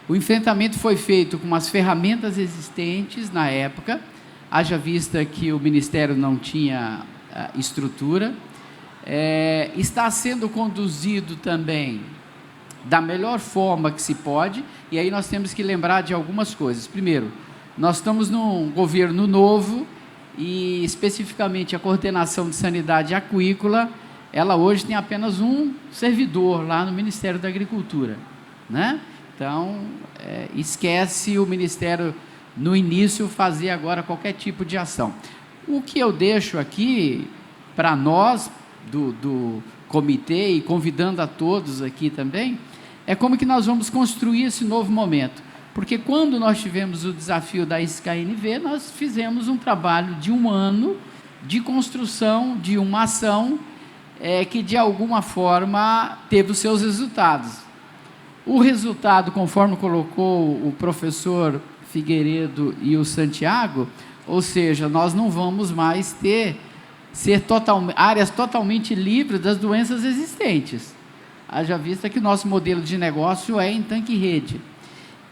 O enfrentamento foi feito com as ferramentas existentes na época, haja vista que o Ministério não tinha estrutura. Está sendo conduzido também da melhor forma que se pode, e aí nós temos que lembrar de algumas coisas. Primeiro, nós estamos num governo novo e, especificamente, a coordenação de sanidade aquícola, ela hoje tem apenas um servidor lá no Ministério da Agricultura, né? Então, esquece o Ministério, no início, fazer agora qualquer tipo de ação. O que eu deixo aqui, para nós, do comitê, e convidando a todos aqui também, é como que nós vamos construir esse novo momento. Porque quando nós tivemos o desafio da SKNV, nós fizemos um trabalho de 1 ano de construção de uma ação que, de alguma forma, teve os seus resultados. O resultado, conforme colocou o professor Figueiredo e o Santiago, ou seja, nós não vamos mais ser áreas totalmente livres das doenças existentes. Haja vista que nosso modelo de negócio é em tanque e rede.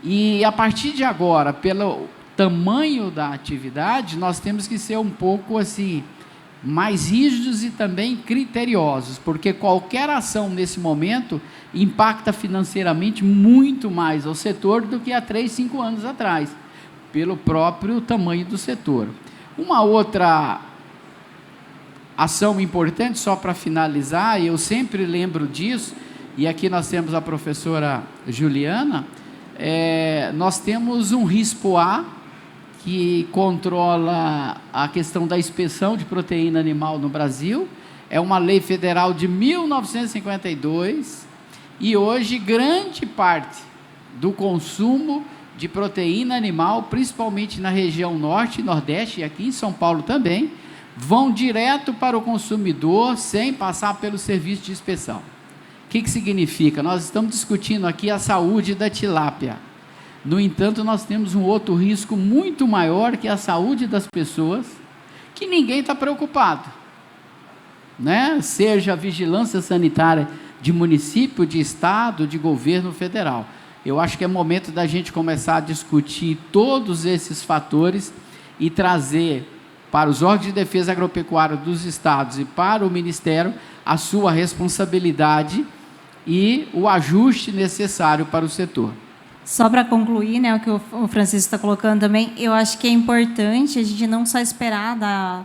E, a partir de agora, pelo tamanho da atividade, nós temos que ser um pouco assim, mais rígidos e também criteriosos, porque qualquer ação nesse momento impacta financeiramente muito mais ao setor do que há 3, 5 anos atrás, pelo próprio tamanho do setor. Uma outra ação importante, só para finalizar, eu sempre lembro disso, e aqui nós temos a professora Juliana, nós temos um RISPO-A, que controla a questão da inspeção de proteína animal no Brasil. É uma lei federal de 1952, e hoje grande parte do consumo de proteína animal, principalmente na região norte e nordeste, e aqui em São Paulo também, vão direto para o consumidor sem passar pelo serviço de inspeção. O que significa? Nós estamos discutindo aqui a saúde da tilápia. No entanto, nós temos um outro risco muito maior, que é a saúde das pessoas, que ninguém está preocupado, né? Seja a vigilância sanitária de município, de estado, de governo federal. Eu acho que é momento da gente começar a discutir todos esses fatores e trazer para os órgãos de defesa agropecuária dos estados e para o Ministério a sua responsabilidade e o ajuste necessário para o setor. Só para concluir, né, o que o Francisco está colocando também, eu acho que é importante a gente não só esperar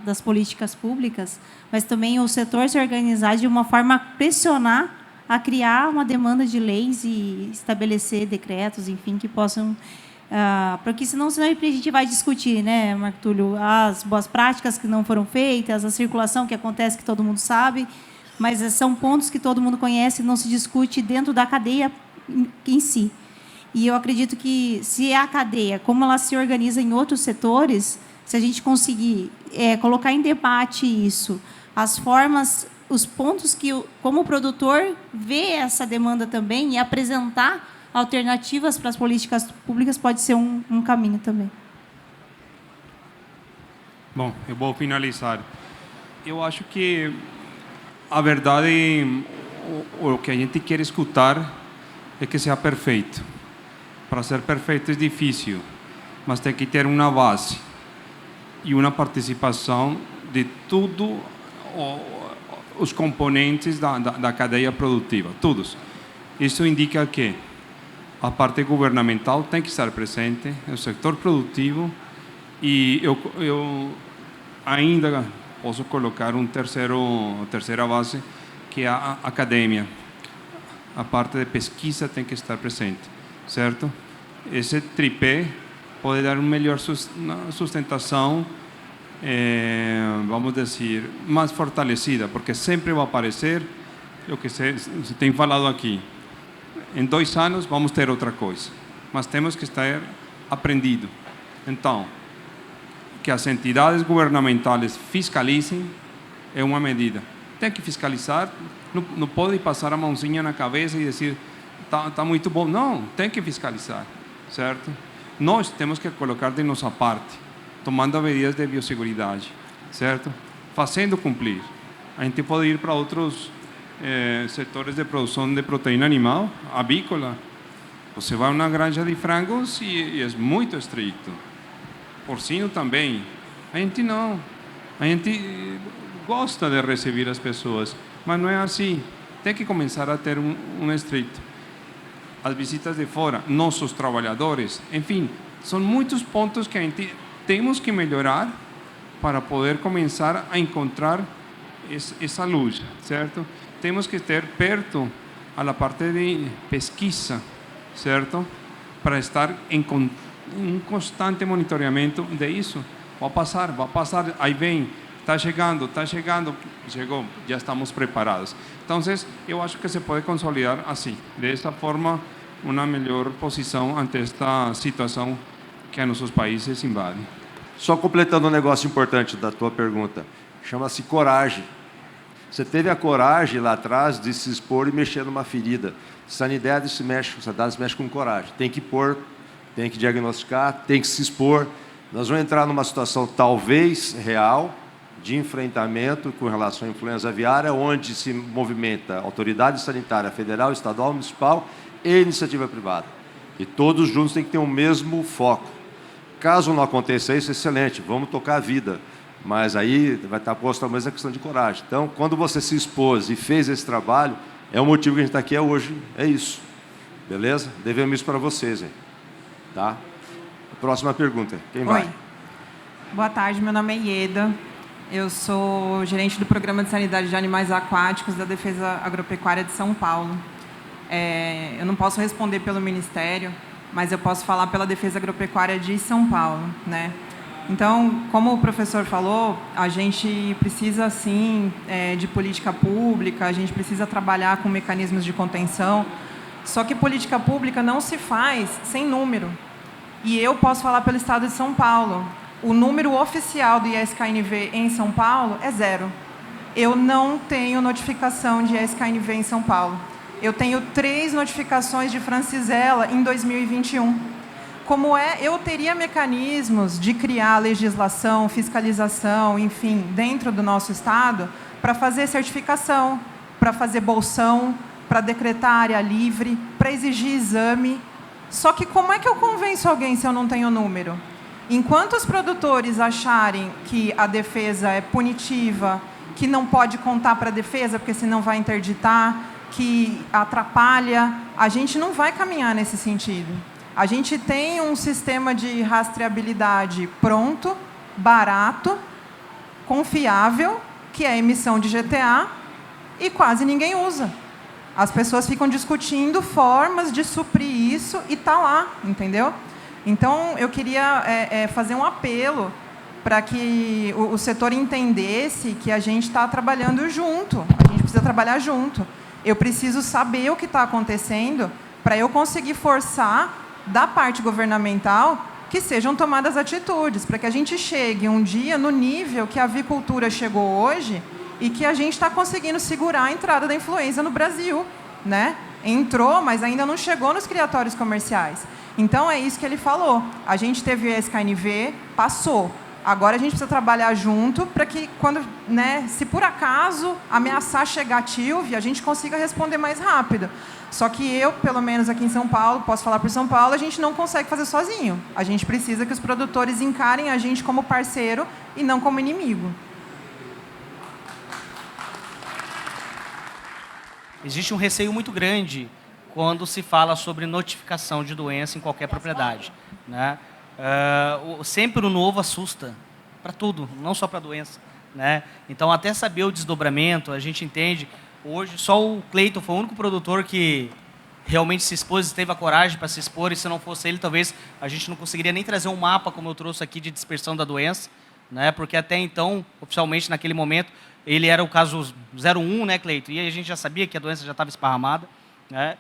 das políticas públicas, mas também o setor se organizar de uma forma a pressionar a criar uma demanda de leis e estabelecer decretos, enfim, que possam... porque senão a gente vai discutir, né, Marco Túlio, as boas práticas que não foram feitas, a circulação que acontece, que todo mundo sabe, mas são pontos que todo mundo conhece e não se discute dentro da cadeia em si. E eu acredito que, se a cadeia, como ela se organiza em outros setores, se a gente conseguir colocar em debate isso, as formas, os pontos que, como o produtor vê essa demanda também e apresentar alternativas para as políticas públicas, pode ser um caminho também. Bom, eu vou finalizar. Eu acho que a verdade, o que a gente quer escutar é que seja perfeito. Para ser perfeito é difícil, mas tem que ter uma base e uma participação de tudo os componentes da cadeia produtiva, todos. Isso indica que a parte governamental tem que estar presente, o setor produtivo, e eu ainda posso colocar terceira base, que é a academia. A parte de pesquisa tem que estar presente, certo? Esse tripé pode dar uma melhor sustentação, vamos dizer, mais fortalecida, porque sempre vai aparecer o que se tem falado aqui. Em 2 anos vamos ter outra coisa, mas temos que estar aprendido. Então, que as entidades governamentais fiscalizem é uma medida. Tem que fiscalizar, não pode passar a mãozinha na cabeça e dizer tá muito bom. Não, tem que fiscalizar, certo? Nós temos que colocar de nossa parte, tomando medidas de biosseguridade, certo? Fazendo cumprir. A gente pode ir para outros setores de produção de proteína animal, avícola. Você vai a uma granja de frangos e é muito estricto. Porcino também. A gente não. A gente gosta de receber as pessoas, mas não é assim. Tem que começar a ter um estrito. As visitas de fora, nossos trabalhadores, enfim, são muitos pontos que a gente temos que melhorar para poder começar a encontrar essa luz, certo? Temos que ter perto a parte de pesquisa, certo? Para estar em um constante monitoramento disso. Vai passar, aí vem, está chegando, chegou, já estamos preparados. Então, eu acho que se pode consolidar assim, dessa forma, uma melhor posição ante esta situação que nossos países invadem. Só completando um negócio importante da tua pergunta, chama-se coragem. Você teve a coragem lá atrás de se expor e mexer numa ferida. Sanidade se mexe com coragem. Tem que pôr, tem que diagnosticar, tem que se expor. Nós vamos entrar numa situação talvez real de enfrentamento com relação à influenza aviária, onde se movimenta a autoridade sanitária federal, estadual, municipal e iniciativa privada. E todos juntos têm que ter o mesmo foco. Caso não aconteça isso, excelente, vamos tocar a vida. Mas aí vai estar posto a mesma questão de coragem. Então, quando você se expôs e fez esse trabalho, é o motivo que a gente está aqui hoje, é isso. Beleza? Devemos isso para vocês, hein? Tá? Próxima pergunta. Quem vai? Oi. Boa tarde, meu nome é Ieda. Eu sou gerente do Programa de Sanidade de Animais Aquáticos da Defesa Agropecuária de São Paulo. Eu não posso responder pelo Ministério, mas eu posso falar pela Defesa Agropecuária de São Paulo, né? Então, como o professor falou, a gente precisa, sim, de política pública, a gente precisa trabalhar com mecanismos de contenção, só que política pública não se faz sem número. E eu posso falar pelo Estado de São Paulo. O número oficial do ISKNV em São Paulo é 0. Eu não tenho notificação de ISKNV em São Paulo. Eu tenho 3 notificações de Francisella em 2021. Eu teria mecanismos de criar legislação, fiscalização, enfim, dentro do nosso Estado, para fazer certificação, para fazer bolsão, para decretar área livre, para exigir exame. Só que como é que eu convenço alguém se eu não tenho número? Enquanto os produtores acharem que a defesa é punitiva, que não pode contar para a defesa, porque senão vai interditar, que atrapalha, a gente não vai caminhar nesse sentido. A gente tem um sistema de rastreabilidade pronto, barato, confiável, que é a emissão de GTA, e quase ninguém usa. As pessoas ficam discutindo formas de suprir isso e está lá, entendeu? Então, eu queria fazer um apelo para que o setor entendesse que a gente está trabalhando junto, a gente precisa trabalhar junto. Eu preciso saber o que está acontecendo para eu conseguir forçar, da parte governamental, que sejam tomadas atitudes, para que a gente chegue um dia no nível que a avicultura chegou hoje e que a gente está conseguindo segurar a entrada da influenza no Brasil, né? Entrou, mas ainda não chegou nos criatórios comerciais. Então, é isso que ele falou. A gente teve o SKNV, passou. Agora, a gente precisa trabalhar junto para que, quando, né, se por acaso ameaçar chegar a TILV, a gente consiga responder mais rápido. Só que eu, pelo menos aqui em São Paulo, posso falar por São Paulo, a gente não consegue fazer sozinho. A gente precisa que os produtores encarem a gente como parceiro e não como inimigo. Existe um receio muito grande quando se fala sobre notificação de doença em qualquer propriedade, né? Sempre o novo assusta, para tudo, não só para a doença, né? Então, até saber o desdobramento, a gente entende. Hoje, só o Cleiton foi o único produtor que realmente se expôs, teve a coragem para se expor, e se não fosse ele, talvez a gente não conseguiria nem trazer um mapa, como eu trouxe aqui, de dispersão da doença, né? Porque até então, oficialmente, naquele momento, ele era o caso 01, né, Cleiton? E a gente já sabia que a doença já estava esparramada, né?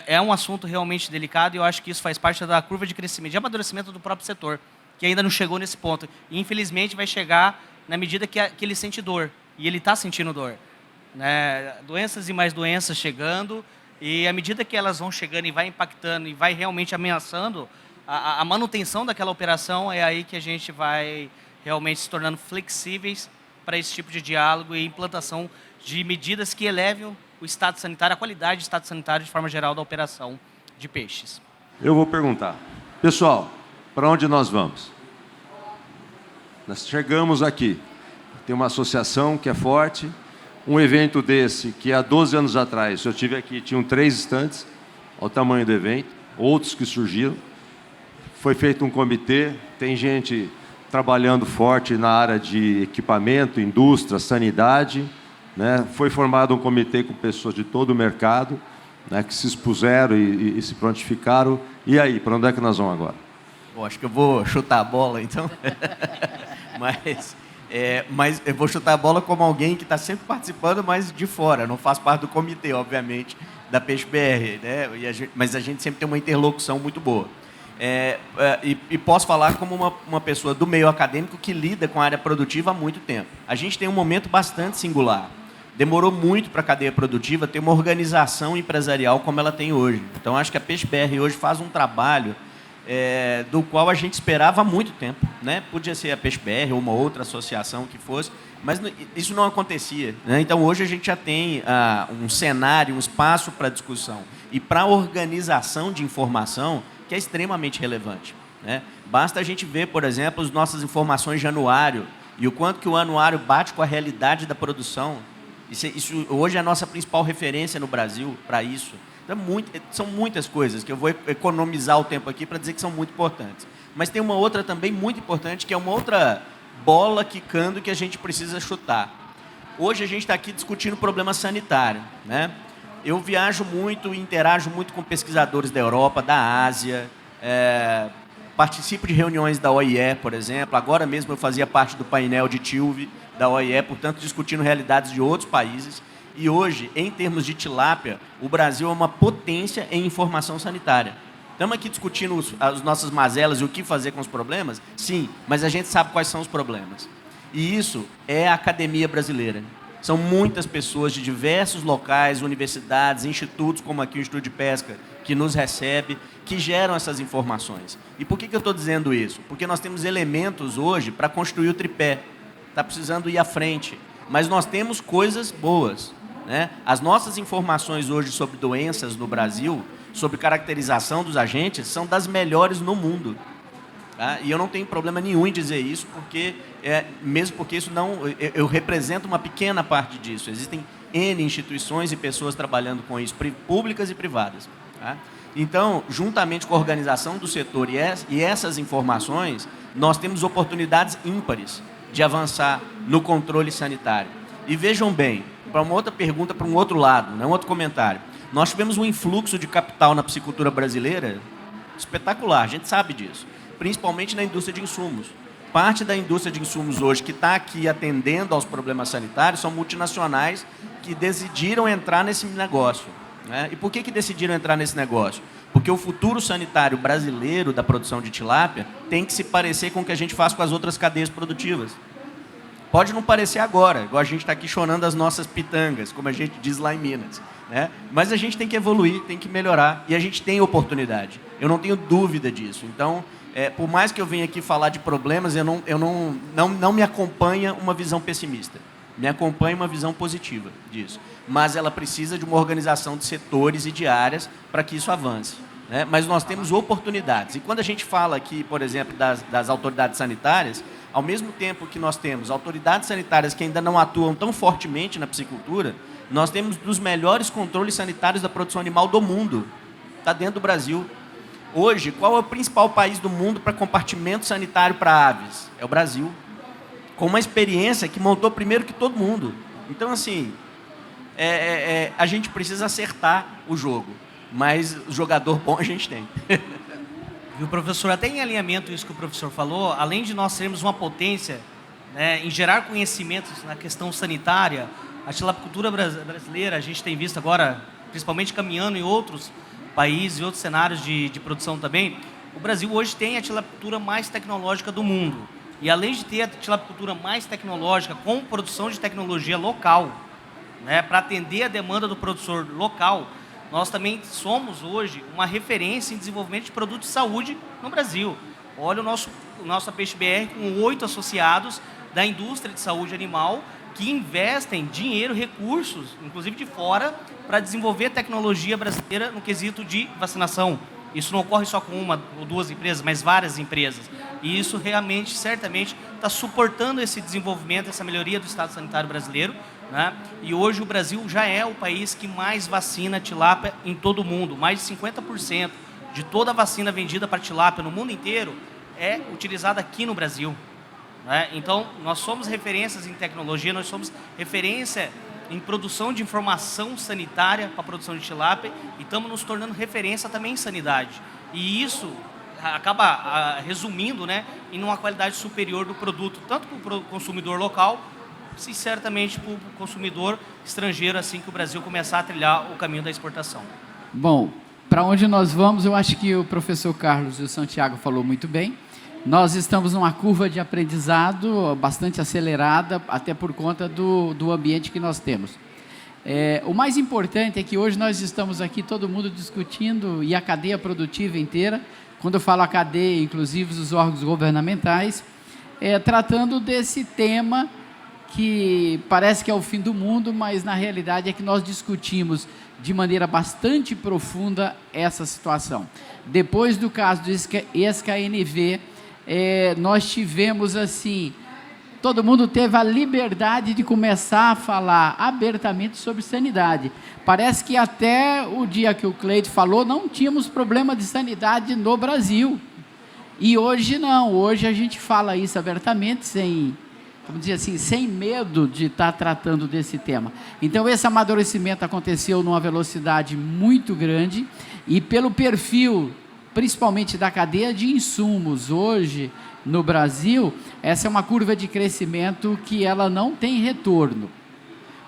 É um assunto realmente delicado, e eu acho que isso faz parte da curva de crescimento, de amadurecimento do próprio setor, que ainda não chegou nesse ponto. E, infelizmente, vai chegar na medida que ele sente dor, e ele está sentindo dor, né? Doenças e mais doenças chegando, e à medida que elas vão chegando e vai impactando e vai realmente ameaçando a manutenção daquela operação, é aí que a gente vai realmente se tornando flexíveis para esse tipo de diálogo e implantação de medidas que elevem o estado sanitário, a qualidade do estado sanitário de forma geral da operação de peixes. Eu vou perguntar. Pessoal, para onde nós vamos? Nós chegamos aqui. Tem uma associação que é forte. Um evento desse, que há 12 anos atrás, eu tive aqui, tinham 3 estandes, ao tamanho do evento, outros que surgiram. Foi feito um comitê, tem gente trabalhando forte na área de equipamento, indústria, sanidade, né? Foi formado um comitê com pessoas de todo o mercado, né, que se expuseram e se prontificaram. E aí, para onde é que nós vamos agora? Bom, acho que eu vou chutar a bola, então. Mas eu vou chutar a bola como alguém que está sempre participando, mas de fora. Não faz parte do comitê, obviamente, da PeixeBR, né? Mas a gente sempre tem uma interlocução muito boa. E posso falar como uma pessoa do meio acadêmico que lida com a área produtiva há muito tempo. A gente tem um momento bastante singular. Demorou muito para a cadeia produtiva ter uma organização empresarial como ela tem hoje. Então, acho que a PeixeBR hoje faz um trabalho do qual a gente esperava há muito tempo, né? Podia ser a PeixeBR ou uma outra associação que fosse, mas isso não acontecia, né? Então, hoje a gente já tem um cenário, um espaço para discussão e para organização de informação que é extremamente relevante, né? Basta a gente ver, por exemplo, as nossas informações de anuário e o quanto que o anuário bate com a realidade da produção. Isso hoje é a nossa principal referência no Brasil para isso. Então, são muitas coisas que eu vou economizar o tempo aqui para dizer que são muito importantes. Mas tem uma outra também muito importante, que é uma outra bola quicando que a gente precisa chutar. Hoje a gente está aqui discutindo problema sanitário, né? Eu viajo muito e interajo muito com pesquisadores da Europa, da Ásia, participo de reuniões da OIE, por exemplo. Agora mesmo eu fazia parte do painel de TILV da OIE, portanto, discutindo realidades de outros países. E hoje, em termos de tilápia, o Brasil é uma potência em informação sanitária. Estamos aqui discutindo as nossas mazelas e o que fazer com os problemas? Sim, mas a gente sabe quais são os problemas. E isso é a academia brasileira. São muitas pessoas de diversos locais, universidades, institutos, como aqui o Instituto de Pesca, que nos recebe, que geram essas informações. E por que eu estou dizendo isso? Porque nós temos elementos hoje para construir o tripé. Está precisando ir à frente. Mas nós temos coisas boas. né? As nossas informações hoje sobre doenças no Brasil, sobre caracterização dos agentes, são das melhores no mundo. Tá? E eu não tenho problema nenhum em dizer isso, porque mesmo porque isso não, eu represento uma pequena parte disso. Existem N instituições e pessoas trabalhando com isso, públicas e privadas. Tá? Então, juntamente com a organização do setor e essas informações, nós temos oportunidades ímpares de avançar no controle sanitário. E vejam bem, para uma outra pergunta, para um outro lado, né, um outro comentário. Nós tivemos um influxo de capital na piscicultura brasileira espetacular, a gente sabe disso, principalmente na indústria de insumos. Parte da indústria de insumos hoje que está aqui atendendo aos problemas sanitários são multinacionais que decidiram entrar nesse negócio. Né? E por que decidiram entrar nesse negócio? Porque o futuro sanitário brasileiro da produção de tilápia tem que se parecer com o que a gente faz com as outras cadeias produtivas. Pode não parecer agora, igual a gente está aqui chorando as nossas pitangas, como a gente diz lá em Minas. Né? Mas a gente tem que evoluir, tem que melhorar, e a gente tem oportunidade. Eu não tenho dúvida disso. Então, por mais que eu venha aqui falar de problemas, não me acompanha uma visão pessimista. Me acompanha uma visão positiva disso. Mas ela precisa de uma organização de setores e de áreas para que isso avance. Né? Mas nós temos oportunidades. E quando a gente fala aqui, por exemplo, das autoridades sanitárias, ao mesmo tempo que nós temos autoridades sanitárias que ainda não atuam tão fortemente na piscicultura, nós temos dos melhores controles sanitários da produção animal do mundo. Está dentro do Brasil. Hoje, qual é o principal país do mundo para compartimento sanitário para aves? É o Brasil. Com uma experiência que montou primeiro que todo mundo. Então, assim, a gente precisa acertar o jogo. Mas jogador bom a gente tem. Viu, professor? Até em alinhamento isso que o professor falou, além de nós sermos uma potência, né, em gerar conhecimentos na questão sanitária, a tilapicultura brasileira, a gente tem visto agora, principalmente caminhando em outros países e outros cenários de produção também, o Brasil hoje tem a tilapicultura mais tecnológica do mundo. E além de ter a tilapicultura mais tecnológica, com produção de tecnologia local, né, para atender a demanda do produtor local, nós também somos hoje uma referência em desenvolvimento de produtos de saúde no Brasil. Olha o nosso PeixeBR com 8 associados da indústria de saúde animal que investem dinheiro, recursos, inclusive de fora, para desenvolver tecnologia brasileira no quesito de vacinação. Isso não ocorre só com uma ou duas empresas, mas várias empresas. E isso realmente, certamente, está suportando esse desenvolvimento, essa melhoria do estado sanitário brasileiro. Né? E hoje o Brasil já é o país que mais vacina tilápia em todo o mundo. Mais de 50% de toda a vacina vendida para tilápia no mundo inteiro é utilizada aqui no Brasil. Né? Então, nós somos referências em tecnologia, nós somos referência em produção de informação sanitária para a produção de tilápia e estamos nos tornando referência também em sanidade. E isso acaba resumindo, né, em uma qualidade superior do produto, tanto para o consumidor local, e certamente para o consumidor estrangeiro, assim que o Brasil começar a trilhar o caminho da exportação. Bom, para onde nós vamos, eu acho que o professor Carlos e o Santiago falou muito bem. Nós estamos numa curva de aprendizado bastante acelerada, até por conta do ambiente que nós temos. O mais importante é que hoje nós estamos aqui, todo mundo discutindo, e a cadeia produtiva inteira, quando eu falo a cadeia, inclusive os órgãos governamentais, tratando desse tema que parece que é o fim do mundo, mas na realidade é que nós discutimos de maneira bastante profunda essa situação. Depois do caso do ex-KNV, nós tivemos assim, todo mundo teve a liberdade de começar a falar abertamente sobre sanidade. Parece que até o dia que o Cleide falou, não tínhamos problema de sanidade no Brasil. E hoje não, hoje a gente fala isso abertamente, sem, vamos dizer assim, sem medo de estar tratando desse tema. Então esse amadurecimento aconteceu numa velocidade muito grande e pelo perfil, principalmente da cadeia de insumos hoje no Brasil, essa é uma curva de crescimento que ela não tem retorno.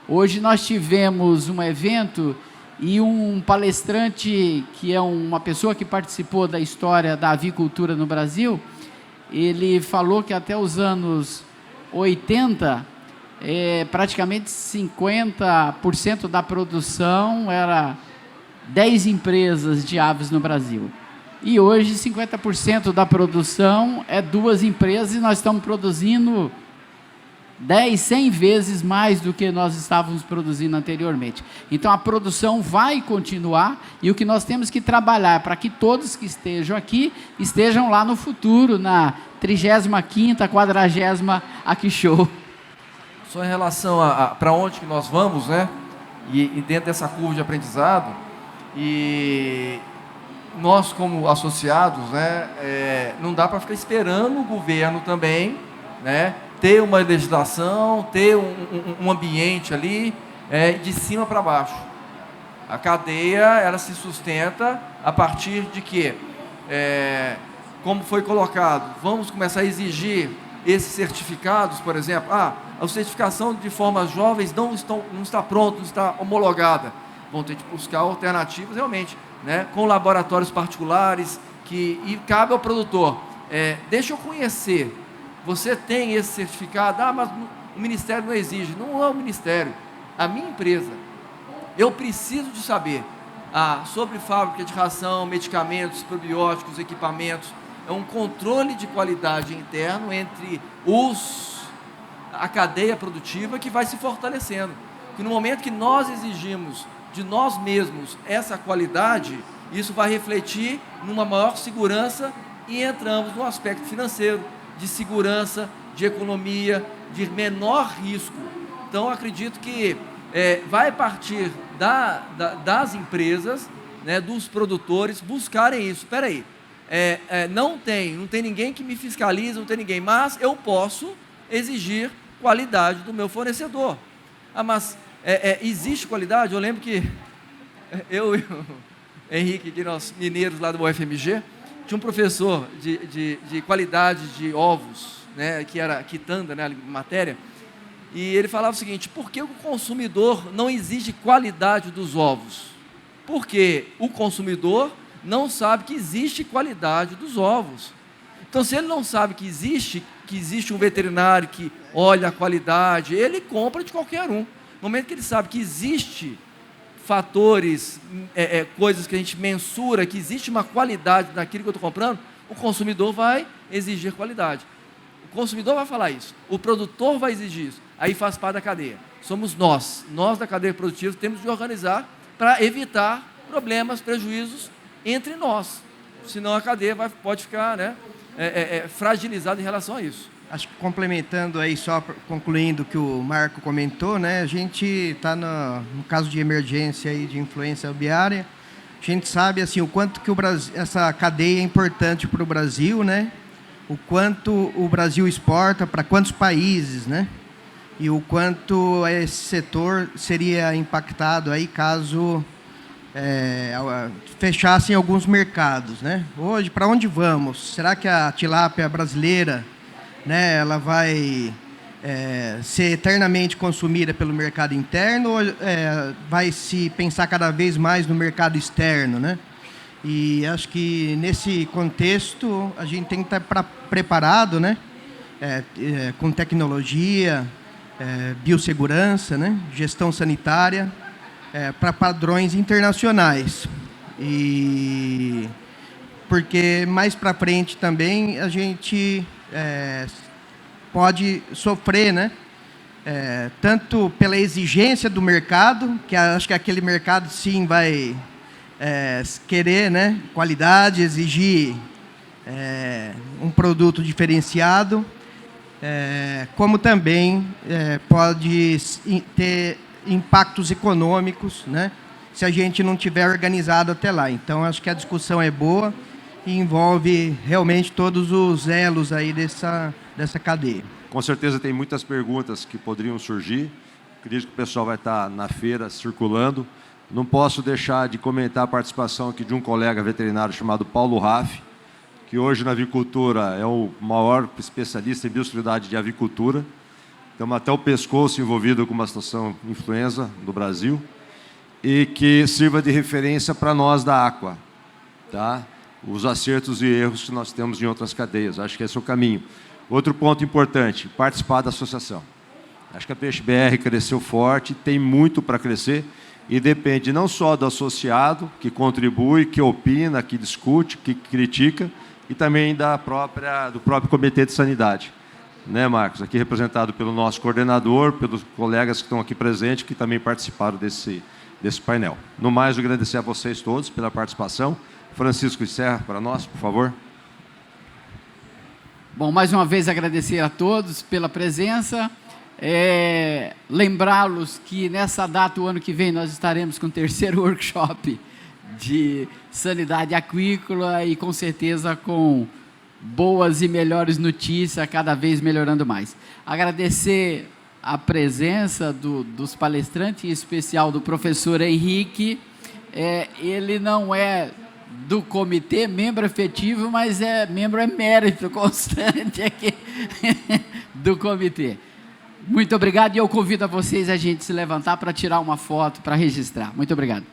Hoje nós tivemos um evento e um palestrante, que é uma pessoa que participou da história da avicultura no Brasil, ele falou que até os anos 80, praticamente 50% da produção era 10 empresas de aves no Brasil. E hoje 50% da produção é 2 empresas e nós estamos produzindo 10, 100 vezes mais do que nós estávamos produzindo anteriormente. Então, a produção vai continuar e o que nós temos que trabalhar para que todos que estejam aqui estejam lá no futuro, na 35ª, 40ª AquiShow. Só em relação a para onde que nós vamos, né? E dentro dessa curva de aprendizado, e nós como associados, né, não dá para ficar esperando o governo também, né, ter uma legislação, ter um ambiente ali de cima para baixo. A cadeia, ela se sustenta a partir de que, como foi colocado, vamos começar a exigir esses certificados, por exemplo, a certificação de formas jovens não está pronta, não está homologada. Vão ter que buscar alternativas realmente, né, com laboratórios particulares, e cabe ao produtor, deixa eu conhecer, você tem esse certificado, mas o Ministério não exige. Não é o Ministério, a minha empresa. Eu preciso de saber sobre fábrica de ração, medicamentos, probióticos, equipamentos. É um controle de qualidade interno entre a cadeia produtiva que vai se fortalecendo. Que no momento que nós exigimos de nós mesmos essa qualidade, isso vai refletir numa maior segurança e entramos no aspecto financeiro, de segurança, de economia, de menor risco. Então, acredito que vai partir das empresas, né, dos produtores, buscarem isso. Espera aí, não tem ninguém que me fiscalize, não tem ninguém, mas eu posso exigir qualidade do meu fornecedor. Mas existe qualidade? Eu lembro que eu e o Henrique, que nós mineiros lá do UFMG, tinha um professor de qualidade de ovos, né, que era quitanda, né, matéria, e ele falava o seguinte: por que o consumidor não exige qualidade dos ovos? Porque o consumidor não sabe que existe qualidade dos ovos. Então, se ele não sabe que existe um veterinário que olha a qualidade, ele compra de qualquer um. No momento que ele sabe que existe fatores, coisas que a gente mensura, que existe uma qualidade naquilo que eu estou comprando, o consumidor vai exigir qualidade. O consumidor vai falar isso, o produtor vai exigir isso, aí faz parte da cadeia. Somos nós da cadeia produtiva, temos de organizar para evitar problemas, prejuízos entre nós, senão a cadeia pode ficar, né, fragilizada em relação a isso. Acho que complementando aí, só concluindo o que o Marco comentou, né, a gente está no caso de emergência aí de influenza aviária, a gente sabe assim, o quanto que essa cadeia é importante para o Brasil, né, o quanto o Brasil exporta para quantos países, né, e o quanto esse setor seria impactado aí caso fechassem alguns mercados, né. Hoje, para onde vamos? Será que a tilápia brasileira, né, ela vai ser eternamente consumida pelo mercado interno ou vai se pensar cada vez mais no mercado externo, né? E acho que nesse contexto a gente tem que estar preparado, né, com tecnologia, biossegurança, né, gestão sanitária, para padrões internacionais. E porque mais para frente também a gente pode sofrer, né, tanto pela exigência do mercado, que acho que aquele mercado sim vai querer, né, qualidade, exigir um produto diferenciado, como também pode ter impactos econômicos, né, se a gente não tiver organizado até lá. Então, acho que a discussão é boa e envolve realmente todos os elos aí dessa cadeia. Com certeza tem muitas perguntas que poderiam surgir. Acredito que o pessoal vai estar na feira circulando. Não posso deixar de comentar a participação aqui de um colega veterinário chamado Paulo Raff, que hoje na avicultura é o maior especialista em biosseguridade de avicultura. Estamos até o pescoço envolvido com uma situação influenza do Brasil e que sirva de referência para nós da Aqua, tá? Os acertos e erros que nós temos em outras cadeias. Acho que esse é o caminho. Outro ponto importante, participar da associação. Acho que a PeixeBR cresceu forte, tem muito para crescer e depende não só do associado, que contribui, que opina, que discute, que critica, e também do próprio Comitê de Sanidade. né, Marcos? Aqui representado pelo nosso coordenador, pelos colegas que estão aqui presentes, que também participaram desse painel. No mais, eu agradecer a vocês todos pela participação. Francisco, encerra para nós, por favor. Bom, mais uma vez agradecer a todos pela presença. Lembrá-los que nessa data, o ano que vem, nós estaremos com o 3º workshop de sanidade aquícola e, com certeza, com boas e melhores notícias, cada vez melhorando mais. Agradecer a presença dos palestrantes, em especial do professor Henrique. Ele não é do comitê, membro efetivo, mas é membro emérito constante aqui do comitê. Muito obrigado, e eu convido a vocês a gente se levantar para tirar uma foto, para registrar. Muito obrigado.